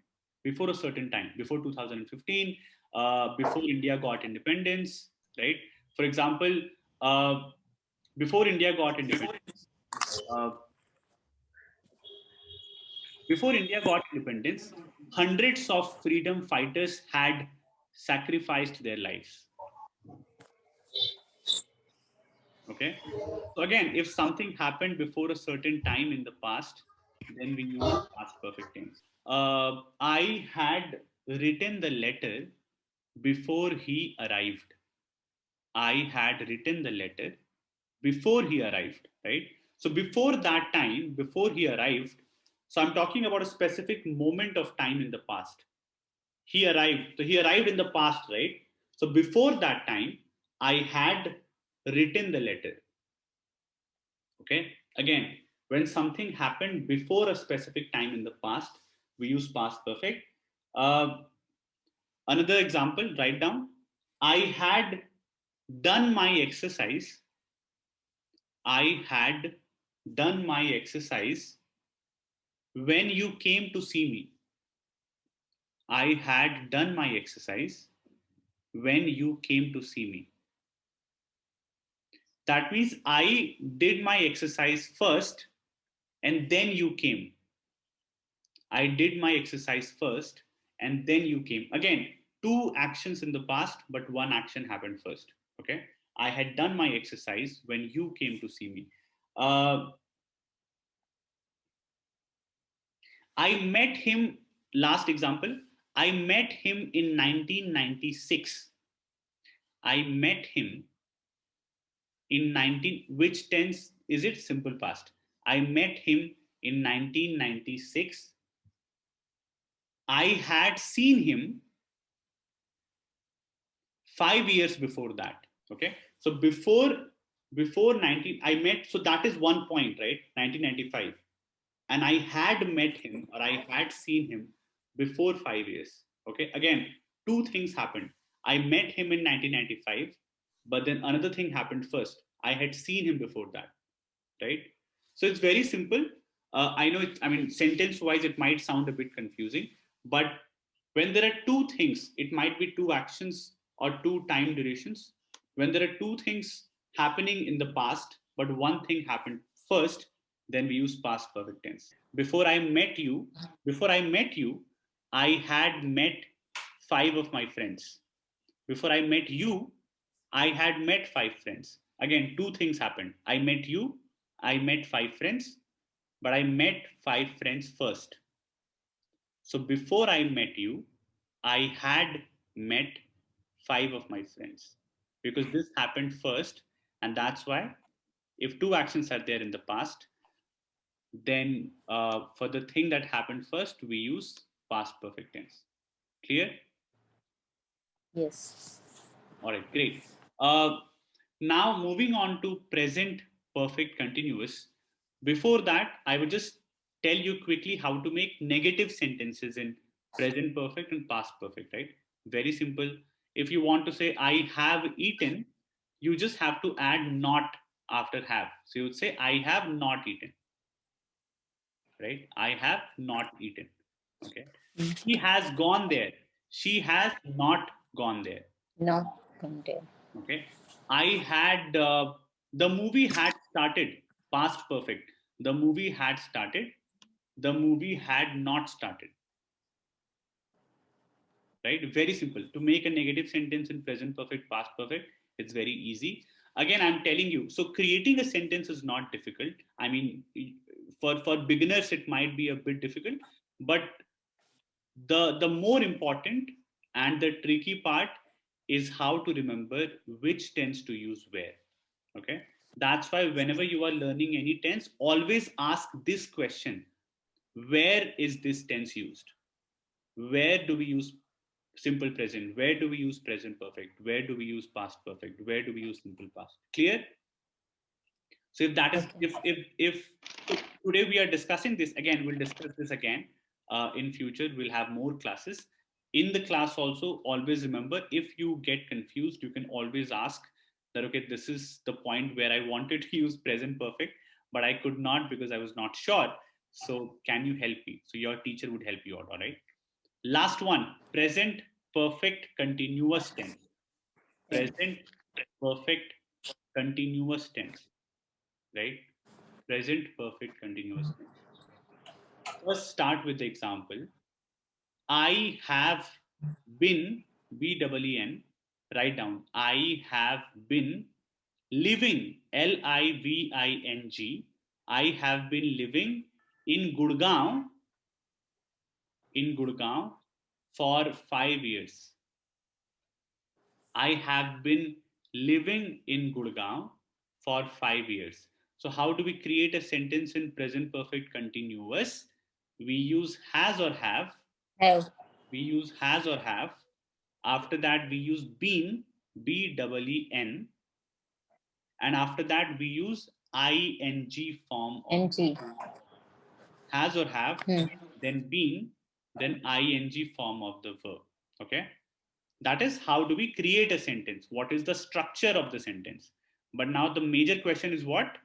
Before a certain time, before 2015, before India got independence, right? For example, before India got independence, uh, before India got independence, hundreds of freedom fighters had sacrificed their lives. Okay. So again, if something happened before a certain time in the past, then we use past perfect tense. I had written the letter before he arrived. I had written the letter before he arrived, right? So before that time, before he arrived, so I'm talking about a specific moment of time in the past. He arrived. So he arrived in the past, right? So before that time, I had written the letter. Okay. Again, when something happened before a specific time in the past, we use past perfect. Uh, Another example, write down. I had done my exercise. I had done my exercise when you came to see me. I had done my exercise when you came to see me. That means I did my exercise first and then you came. I did my exercise first and then you came. Again, two actions in the past, but one action happened first. Okay. I had done my exercise when you came to see me. Uh, I met him, last example, I met him in 1996. I met him in 19, which tense is it? Simple past. I met him in 1996. I had seen him 5 years before that. Okay, so before 19 I met, so that is one point, right? 1995, and I had met him or I had seen him before 5 years. Okay, again, two things happened. I met him in 1995, but then another thing happened first. I had seen him before that, right? So it's very simple. I know it, I mean, sentence wise, it might sound a bit confusing, but when there are two things, it might be two actions or two time durations. When there are two things happening in the past, but one thing happened first, then we use past perfect tense. Before I met you, I had met five of my friends. Before I met you, I had met five friends. Again, two things happened. I met you, I met five friends, but I met five friends first. So before I met you, I had met five of my friends because this happened first. And that's why if two actions are there in the past, then for the thing that happened first, we use past perfect tense. Clear? Yes. All right, great. Uh, Now moving on to present perfect continuous. Before that, I would just tell you quickly how to make negative sentences in present perfect and past perfect, right? Very simple. If you want to say I have eaten, you just have to add not after have. So you would say I have not eaten, right? I have not eaten. Okay. He has gone there. She has not gone there. Not content. Okay. I had the movie had started, past perfect. The movie had started. The movie had not started. Right, very simple. To make a negative sentence in present perfect, past perfect, it's very easy. Again, I'm telling you, so creating a sentence is not difficult. I mean, for beginners it might be a bit difficult, but the more important and the tricky part is how to remember which tense to use where. Okay, that's why whenever you are learning any tense, always ask this question: where is this tense used? Where do we use simple present? Where do we use present perfect? Where do we use past perfect? Where do we use simple past? Clear? So if that is, Okay. if so today we are discussing this again, we'll discuss this again in future. We'll have more classes. In the class also, always remember, if you get confused, you can always ask that, okay, this is the point where I wanted to use present perfect, but I could not because I was not sure. So can you help me? So your teacher would help you out, all right? Last one, present perfect continuous tense. Present perfect continuous tense, right? Present perfect continuous tense. First, start with the example. I have been, B-E-E-N, write down. I have been living, Living. I have been living in Gurgaon for 5 years. I have been living in Gurgaon for 5 years. So, how do we create a sentence in present perfect continuous? We use has or have. Have. We use has or have. After that, we use been, B-E-E-N. And after that, we use ing form of NG. has or have, Hmm. then been, then ing form of the verb. Okay. That is how do we create a sentence? What is the structure of the sentence? But now the major question is what?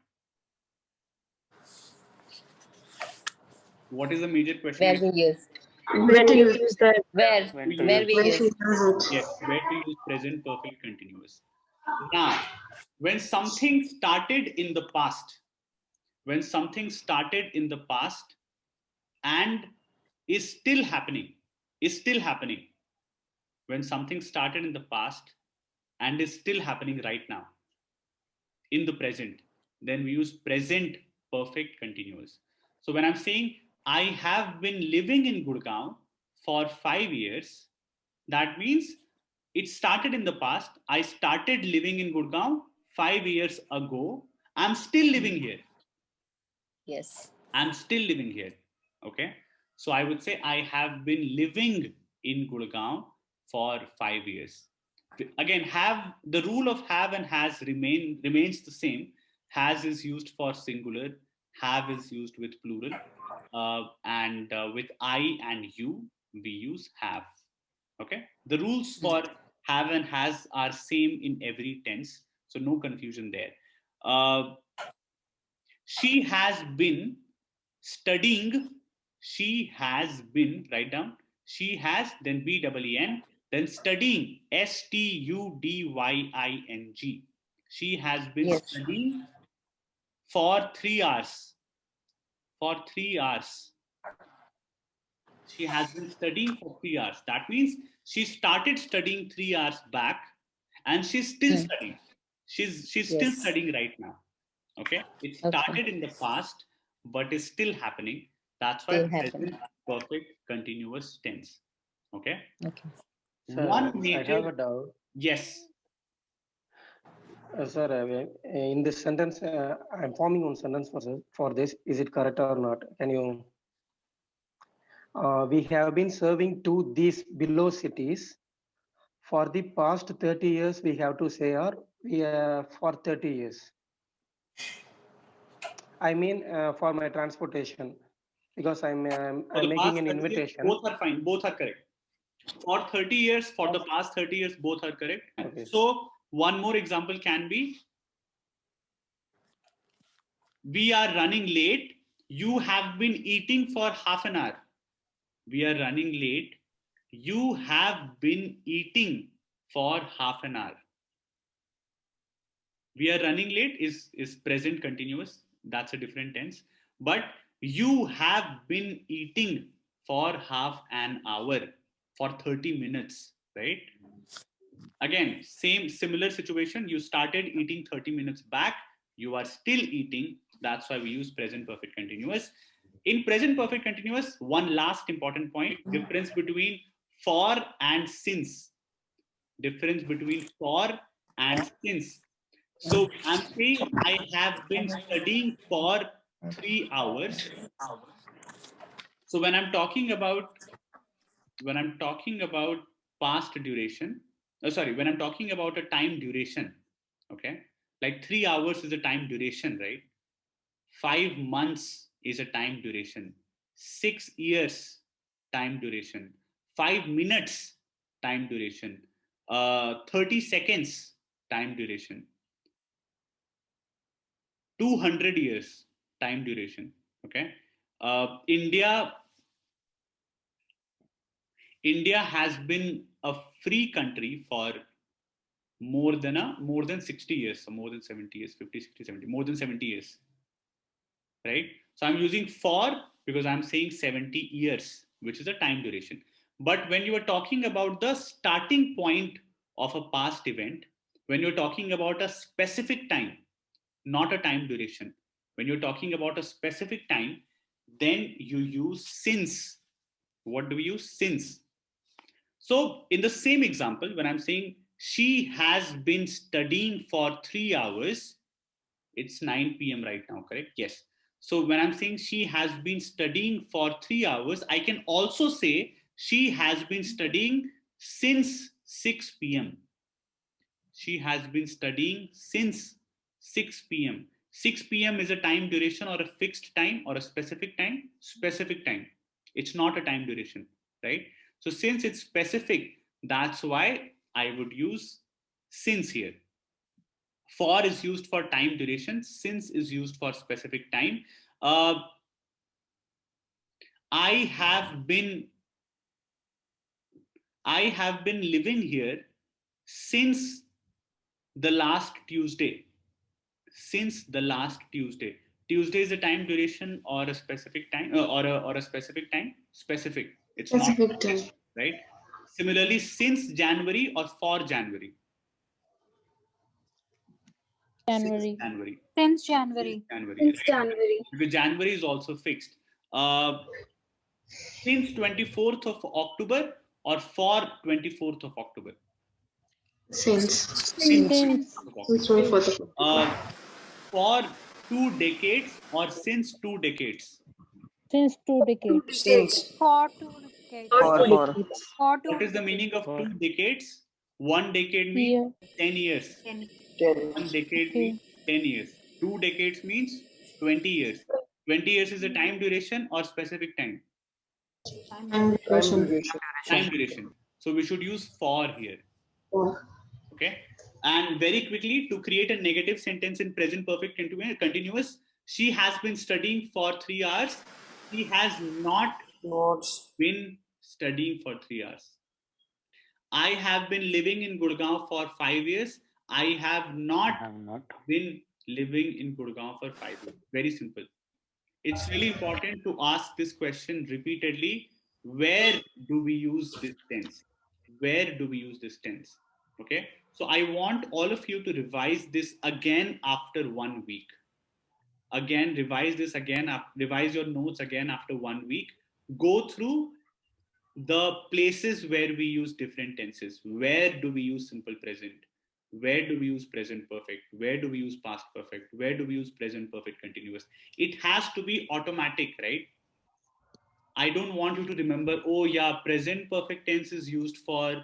What is the major question? Where we use. Where to use that? Where? To use, Where we When to use? use it? yes, where to use present perfect continuous. Now, when something started in the past, when something started in the past and is still happening, is still happening, when something started in the past and is still happening right now in the present, then we use present perfect continuous. So when I'm saying I have been living in Gurgaon for 5 years, that means it started in the past. I started living in Gurgaon 5 years ago. I'm still living here. Yes. I'm still living here. Okay. So I would say I have been living in Gurgaon for 5 years. Again, have the rule of have and has remains the same. Has is used for singular, have is used with plural, and with I and you we use have. Okay. The rules for have and has are same in every tense, so no confusion there. Uh, she has been studying. She has been, write down. She has, then B-E-E-N, then studying, STUDYING. She has been Yes. studying for 3 hours. For 3 hours. She has been studying for 3 hours. That means she started studying 3 hours back and she's still studying. She's still Yes. studying right now. Okay. It Okay. started in the past, but is still happening. That's why Still present happening. perfect continuous tense. Okay. Okay. One Sir, I have native, a doubt. yes. Sir, in this sentence, I'm forming one sentence for this. Is it correct or not? Can you? We have been serving to these below cities for the past 30 years. We have to say, or we for 30 years. I mean, for my transportation, because For I'm the making past an 30 years, invitation. both are fine. Both are correct. For 30 years, for the past 30 years, both are correct. Okay. So one more example can be, we are running late. You have been eating for half an hour. We are running late. You have been eating for half an hour. We are running late is present continuous. That's a different tense. But you have been eating for half an hour, for 30 minutes, right? Again, same similar situation. You started eating 30 minutes back. You are still eating. That's why we use present perfect continuous. In present perfect continuous, one last important point: difference between for and since. Difference between for and since. So I'm saying I have been studying for 3 hours. So when I'm talking about past duration, sorry, when I'm talking about a time duration, okay, like 3 hours is a time duration, right? 5 months is a time duration. 6 years time duration. 5 minutes time duration. 30 seconds time duration. 200 years time duration. Okay. India has been a free country for more than 60 years, so more than 70 years, 50, 60, 70, more than 70 years, right? So I'm using for because I'm saying 70 years, which is a time duration. But when you are talking about the starting point of a past event, when you're talking about a specific time, not a time duration, when you're talking about a specific time, then you use since. What do we use? Since. So, in the same example, when I'm saying she has been studying for 3 hours, it's 9 p.m. right now, correct? Yes. So, when I'm saying she has been studying for 3 hours, I can also say she has been studying since 6 p.m. She has been studying since 6 p.m. 6 p.m. is a time duration or a fixed time or a specific time? Specific time. It's not a time duration, right? So since it's specific, that's why I would use since here. For is used for time duration, since is used for specific time. I have been I have been living here since the last Tuesday. Since the last Tuesday. Tuesday is a time duration or a specific time or a specific time? Specific. It's not Specific time. right? Similarly, since January or for January. January. Since January. Since January. January. Since Right? January. Because January is also fixed. Since 24th of October or for 24th of October. Since. Since Since. 24th of Since October. 24th of October. For 2 decades or since 2 decades. Since 2 decades. Since. For 2 decades. For For What is the 2 decades. meaning of For. 2 decades? 1 decade means Year. 10 years. 10. 10. 1 decade Okay. means 10 years. 2 decades means 20 years. 20 years is a time duration or specific time? Time Time duration. duration. Time duration. So we should use for here. For. Okay. And very quickly, to create a negative sentence in present perfect continuous, she has been studying for 3 hours. She has not Notes. been studying for 3 hours. I have been living in Gurgaon for 5 years. I have not been living in Gurgaon for 5 years. Very simple. It's really important to ask this question repeatedly. Where do we use this tense? Where do we use this tense? Okay. So I want all of you to revise this again after 1 week. Again, revise this again, revise your notes again after 1 week. Go through the places where we use different tenses. Where do we use simple present? Where do we use present perfect? Where do we use past perfect? Where do we use present perfect continuous? It has to be automatic, right? I don't want you to remember, oh yeah, present perfect tense is used for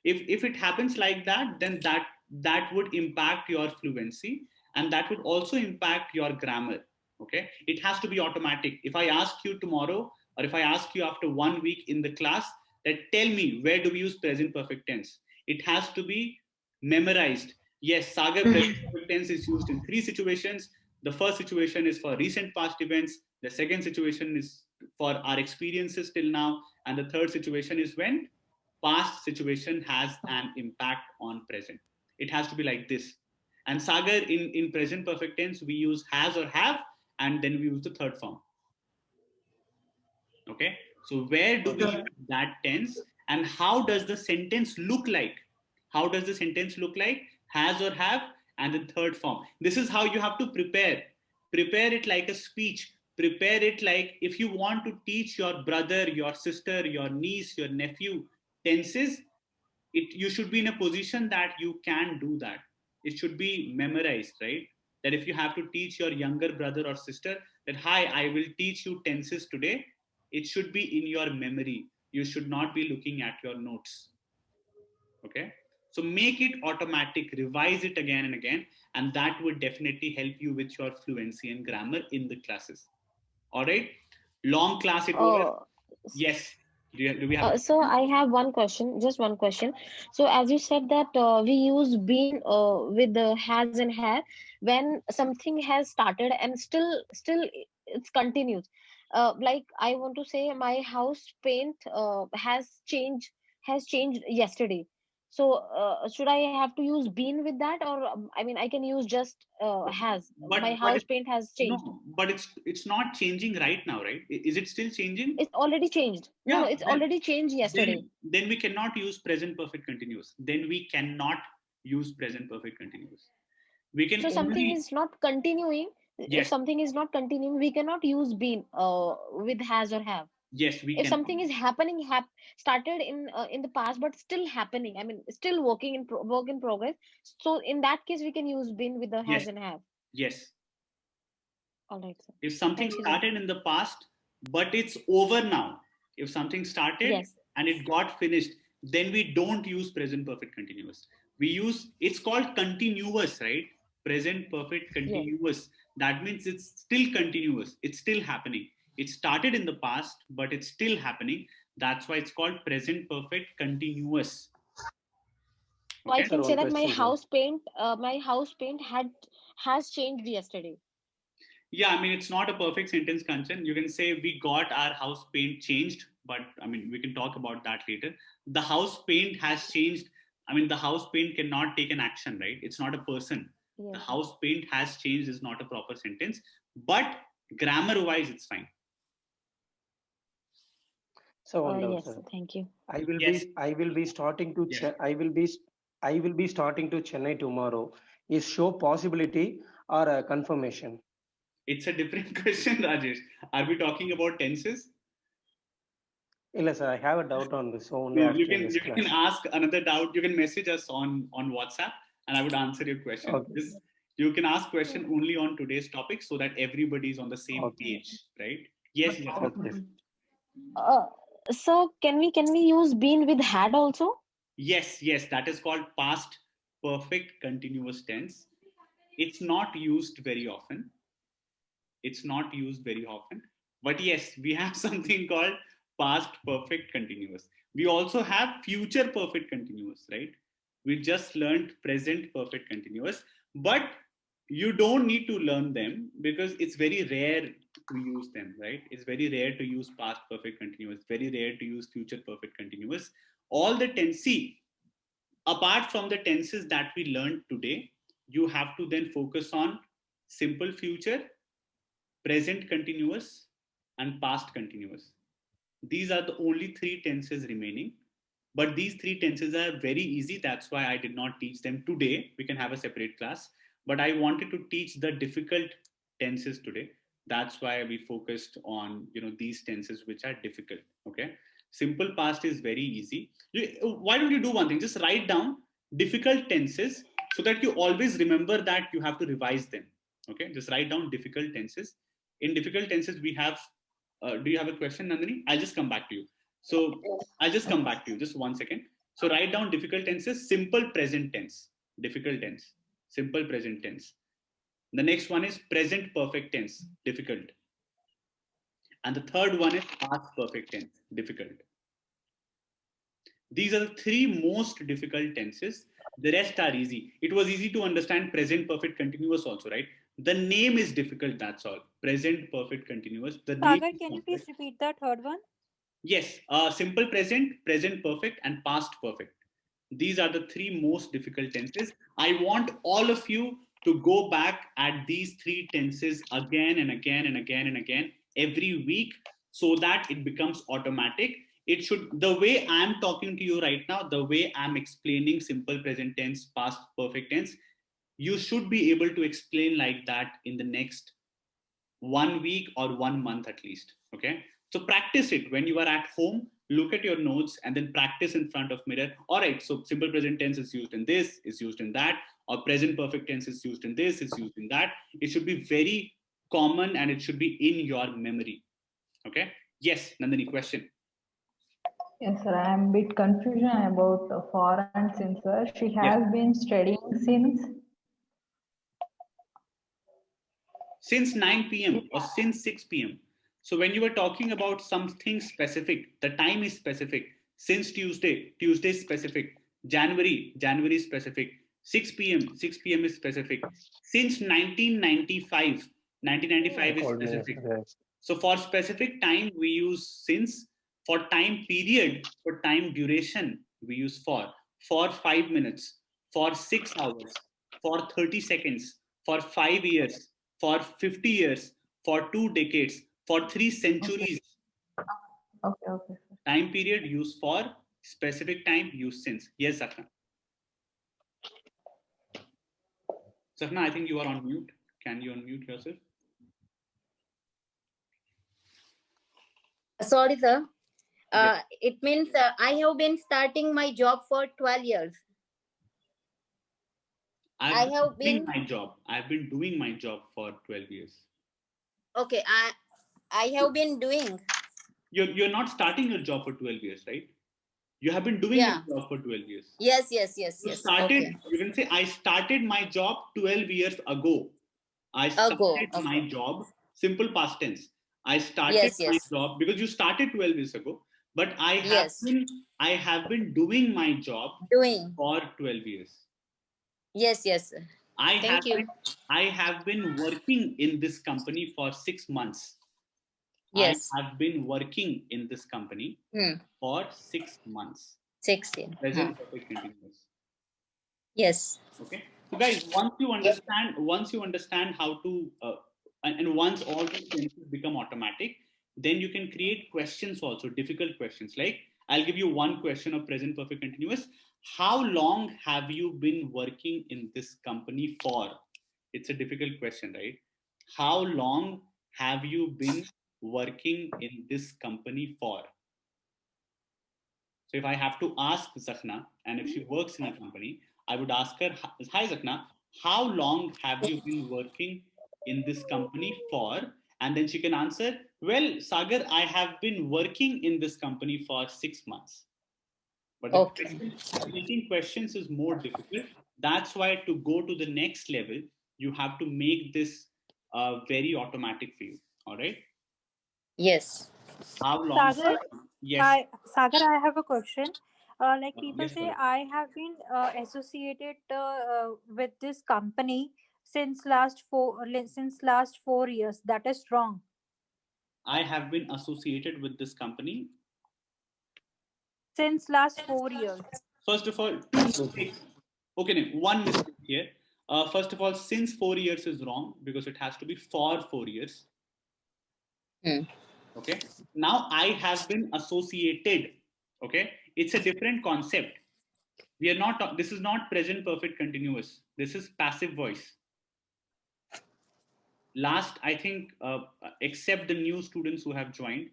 if it happens like that, then that would impact your fluency and that would also impact your grammar. Okay. It has to be automatic. If I ask you tomorrow or if I ask you after 1 week in the class that tell me where do we use present perfect tense, it has to be memorized. Yes, Sagar, present perfect tense is used in 3 situations. The first situation is for recent past events. The second situation is for our experiences till now. And the third situation is when past situation has an impact on present. It has to be like this. And Sagar, in present perfect tense, we use has or have, and then we use the third form. Okay. So where do we use that tense and how does the sentence look like? How does the sentence look like? Has or have and the third form. This is how you have to prepare. Prepare it like a speech. Prepare it like if you want to teach your brother, your sister, your niece, your nephew tenses, you should be in a position that you can do that. It should be memorized, right? That if you have to teach your younger brother or sister that hi, I will teach you tenses today, it should be in your memory. You should not be looking at your notes. Okay. So make it automatic, revise it again and again, and that would definitely help you with your fluency and grammar in the classes. All right. Long class it was. Yes. Do we have So I have one question, just one question. So as you said that we use been with the has and have when something has started and still it's continues. Like I want to say my house paint has changed yesterday. So should I have to use been with that, or I mean I can use just has. My but house paint has changed. no, but it's not changing right now, right? Is it still changing? It's already changed. No, Yeah, it's already changed yesterday. then we cannot use present perfect continuous. Then we cannot use present perfect continuous. We can So something only is not continuing. If yes, something is not continuing, we cannot use been with has or have. yes, we If can. something is happening, started in the past but still happening, I mean still working in work in progress, so in that case we can use been with the Yes, has and have. yes. All right, sir. If something Thank you, sir. started in the past but it's over now, if something started Yes. and it got finished, then we don't use present perfect continuous. We use, it's called continuous, right? Present perfect Yes. continuous. That means it's still continuous, it's still happening. It started in the past but it's still happening. That's why it's called present perfect continuous. So I Okay. Sir, can say one that my question, sir. house paint has changed yesterday. Yeah, I mean, it's not a perfect sentence, Kanchan. You can say we got our house paint changed but I mean, we can talk about that later. The house paint has changed. I mean, the house paint cannot take an action, right? It's not a person. The Yes. house paint has changed is not a proper sentence, but grammar wise, it's fine. So one doubt, Yes, sir. thank you. I will Yes. be starting to Yes. I will be starting to Chennai tomorrow. Is show possibility or a confirmation? It's a different question, Rajesh. Are we talking about tenses? Yes, sir. I have a doubt on this. So only No, after this you can class. ask another doubt. You can message us on WhatsApp, and I would answer your question. Okay. This you can ask question only on today's topic so that everybody is on the same Okay. page, right? Yes, Jaffna. Okay. So can we use been with had also? Yes, that is called past perfect continuous tense. It's not used very often. It's not used very often. But yes, we have something called past perfect continuous. We also have future perfect continuous, right? We just learned present perfect continuous, but you don't need to learn them because it's very rare to use them, right? It's very rare to use past perfect continuous, very rare to use future perfect continuous. All the tense, see, apart from the tenses that we learned today, you have to then focus on simple future, present continuous, and past continuous. These are the only three tenses remaining. But these three tenses are very easy. That's why I did not teach them today. We can have a separate class. But I wanted to teach the difficult tenses today. That's why we focused on these tenses which are difficult. Okay. Simple past is very easy. Why don't you do one thing? Just write down difficult tenses so that you always remember that you have to revise them. Okay. Just write down difficult tenses. In difficult tenses, we have. Do you have a question, Nandini? I'll just come back to you. So I'll just come back to you. Just 1 second. So write down difficult tenses, simple present tense, difficult tense, simple present tense. The next one is present perfect tense, difficult. And the third one is past perfect tense, difficult. These are the three most difficult tenses. The rest are easy. It was easy to understand present perfect continuous also, right? The name is difficult, that's all. Present perfect continuous. The name Sagar, is can you complex. please repeat the third one? Yes, simple present, present perfect, and past perfect. These are the three most difficult tenses. I want all of you to go back at these three tenses again and again and again and again every week so that it becomes automatic. It should, the way I'm talking to you right now, the way I'm explaining simple present tense, past perfect tense, you should be able to explain like that in the next 1 week or 1 month at least. Okay. So practice it when you are at home, look at your notes and then practice in front of mirror. All right. So simple present tense is used in this, is used in that, or present perfect tense is used in this, is used in that. It should be very common and it should be in your memory. Okay. Yes, Nandini, question. Yes, sir. I am a bit confusion about for and since, sir. She has been studying since 9 p.m. or since 6 p.m. So when you were talking about something specific, the time is specific. Since Tuesday, Tuesday is specific. January is specific. 6 p.m., 6 p.m. is specific. Since 1995, 1995 is specific. So for specific time, we use since. For time period, for time duration, we use for 5 minutes, for 6 hours, for 30 seconds, for 5 years, for 50 years, for 2 decades, for 3 centuries. Okay. Time period use for, specific time use since. Yes, Safna. Safna, I think you are on mute. Can you unmute yourself? Sorry, sir. It means I have been starting my job for 12 years. I've been doing my job. I've been doing my job for 12 years. Okay, I have been doing. You're not starting your job for 12 years, right? You have been doing your job for 12 years. Yes. You started, you can say, I started my job 12 years ago. I started my job, simple past tense. I started my job because you started 12 years ago, but I have been doing my job for 12 years. Yes. I have been working in this company for 6 months. Yes. I have been working in this company for 6 months. 16. Present perfect continuous. Yes. Okay. So guys, once you understand how to, and once all these sentences become automatic, then you can create questions also, difficult questions. Like, I'll give you one question of present perfect continuous. How long have you been working in this company for? It's a difficult question, right? How long have you been working in this company for? So if I have to ask Zakhna, and if she works in a company, I would ask her, hi Zakhna, how long have you been working in this company for? And then she can answer, well, Sagar, I have been working in this company for 6 months. But the creating questions is more difficult. That's why to go to the next level, you have to make this very automatic for you. All right? Yes. How long? Sagar, Yes. Sagar, I have a question. Like people Yes, say, Pallavi. I have been associated with this company since last 4 years. That is wrong. I have been associated with this company Since last 4 years. first of all, two mistakes. Okay, no, one mistake here. First of all, since 4 years is wrong because it has to be for 4 years. Okay. Now I have been associated. Okay. It's a different concept. We are not, this is not present perfect continuous. This is passive voice. Last, I think, except the new students who have joined,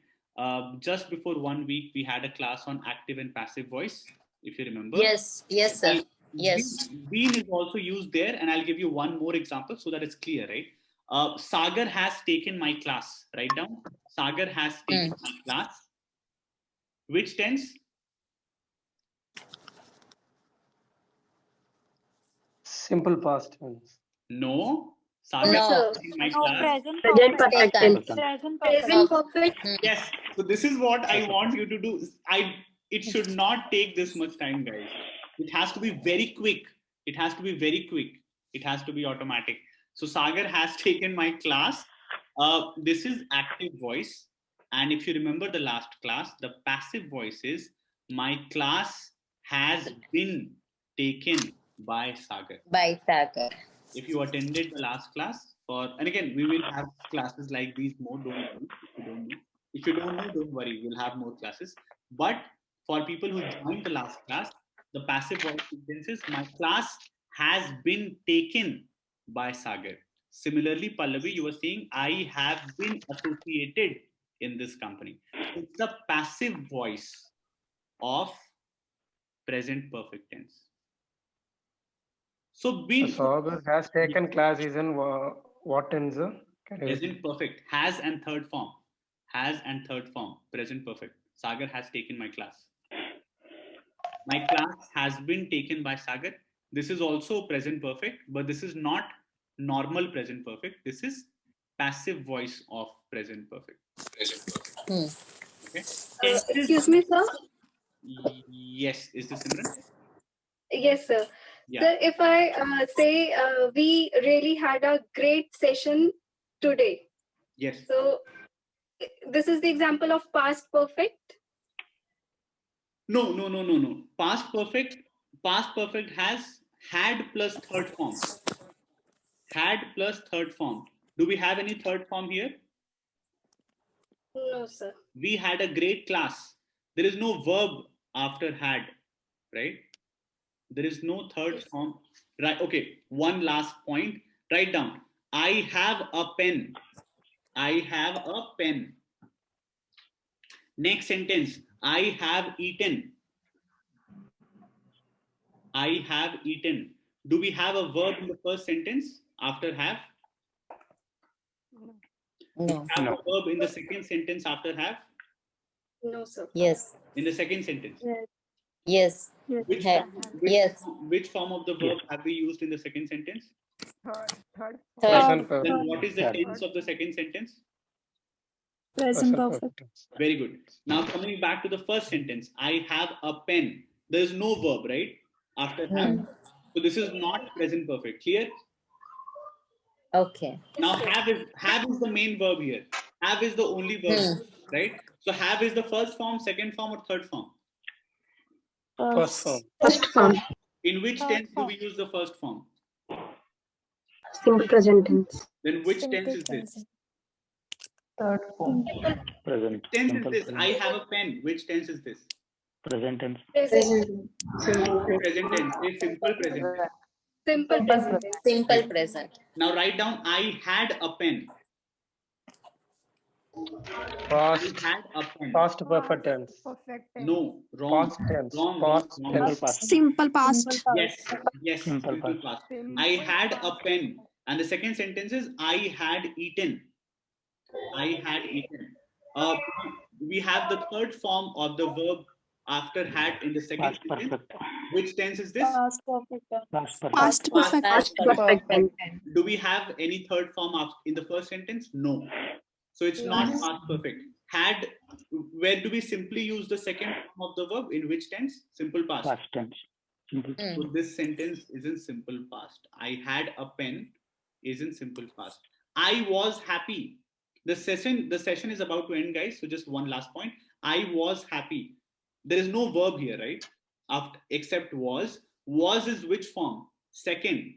just before 1 week, we had a class on active and passive voice, if you remember. Yes. Yes, sir. Yes. Been is also used there, and I'll give you one more example so that it's clear, right? Sagar has taken my class. Write down. Sagar has taken my class. Which tense? Simple past tense. No. Sagar No. has taken my class. Present Present perfect. perfect. Present Present perfect. perfect. Yes. So this is what I want you to do. It should not take this much time, guys. It has to be very quick. It has to be very quick. It has to be automatic. So Sagar has taken my class. This is active voice. And if you remember the last class, the passive voice is my class has been taken by Sagar. By Sagar. If you attended the last class and again, we will have classes like these more, don't worry if you don't know, don't worry, we'll have more classes. But for people who joined the last class, the passive voice sentences, my class has been taken by Sagar. Similarly, Pallavi, you were saying, I have been associated in this company. It's the passive voice of present perfect tense. So Sagar has taken class is in what tense? Present perfect. Has and third form. Has and third form. Present perfect. Sagar has taken my class. My class has been taken by Sagar. This is also present perfect, but this is not normal present perfect. This is passive voice of present perfect. Okay. Excuse me, sir. Yes. Is this Simran? Yes, sir. Yeah. Sir, if I say we really had a great session today. Yes. So this is the example of past perfect. No. Past perfect has had plus third form. Had plus third form. Do we have any third form here? No, sir. We had a great class. There is no verb after had, right? There is no third form. Right. Okay. One last point. Write down. I have a pen. I have a pen. Next sentence. I have eaten. I have eaten. Do we have a verb in the first sentence after have? No. Do we have a verb in the second sentence after have? No, sir. Yes. In the second sentence? Yes. Which form of the verb have we used in the second sentence? Third. Then what is the tense of the second sentence? Present perfect. Very good. Now coming back to the first sentence, I have a pen. There is no verb, right? After have. So this is not present perfect. Clear? Okay. Now have is the main verb here. Have is the only verb, right? So have is the first form, second form, or third form? First form. First form. In which Third tense do form. we use the first form? Simple present tense. Then which Simple tense is this? present. Third form. Present. Which tense is Simple this? present. I have a pen. Which tense is this? Present tense. Present. Simple present. Present tense. Say simple present tense. Simple present. Simple present. Now write down I had a pen. Past. I had a pen. Past perfect tense. Perfect tense. No, wrong. Past tense. Wrong. Past Wrong. Simple tense. past. Simple past. Simple past. Yes. Yes. Simple Simple past. past. Simple I had a past. pen. And the second sentence is I had eaten. I had eaten. We have the third form of the verb after had in the second Past sentence. perfect. Which tense is this? Past perfect tense. Past perfect. Past perfect. Past Perfect tense. Do we have any third form in the first sentence? No. So it's not Yes. past perfect. Had, where do we simply use the second form of the verb? In which tense? Simple past. Past tense. Simple. So this sentence is in simple past. I had a pen is in simple past. I was happy. The session is about to end, guys. So just one last point. I was happy. There is no verb here, right? After except was. Was is which form? Second.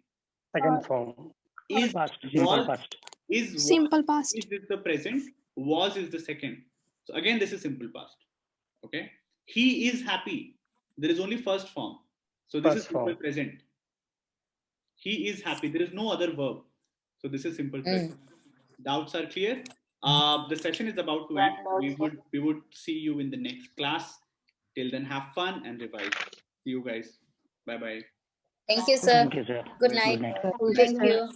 Second form. Is Past. Simple was past. is Simple past. is the present. Was is the second. So again, this is simple past. Okay. He is happy. There is only first form. So this is First simple form. present. He is happy. There is no other verb. So this is simple present. Doubts are clear. The session is about to end. We would see you in the next class. Till then, have fun and revise. See you guys. Bye bye. Thank you, sir. Thank you, sir. Good Good night. night. Thank you.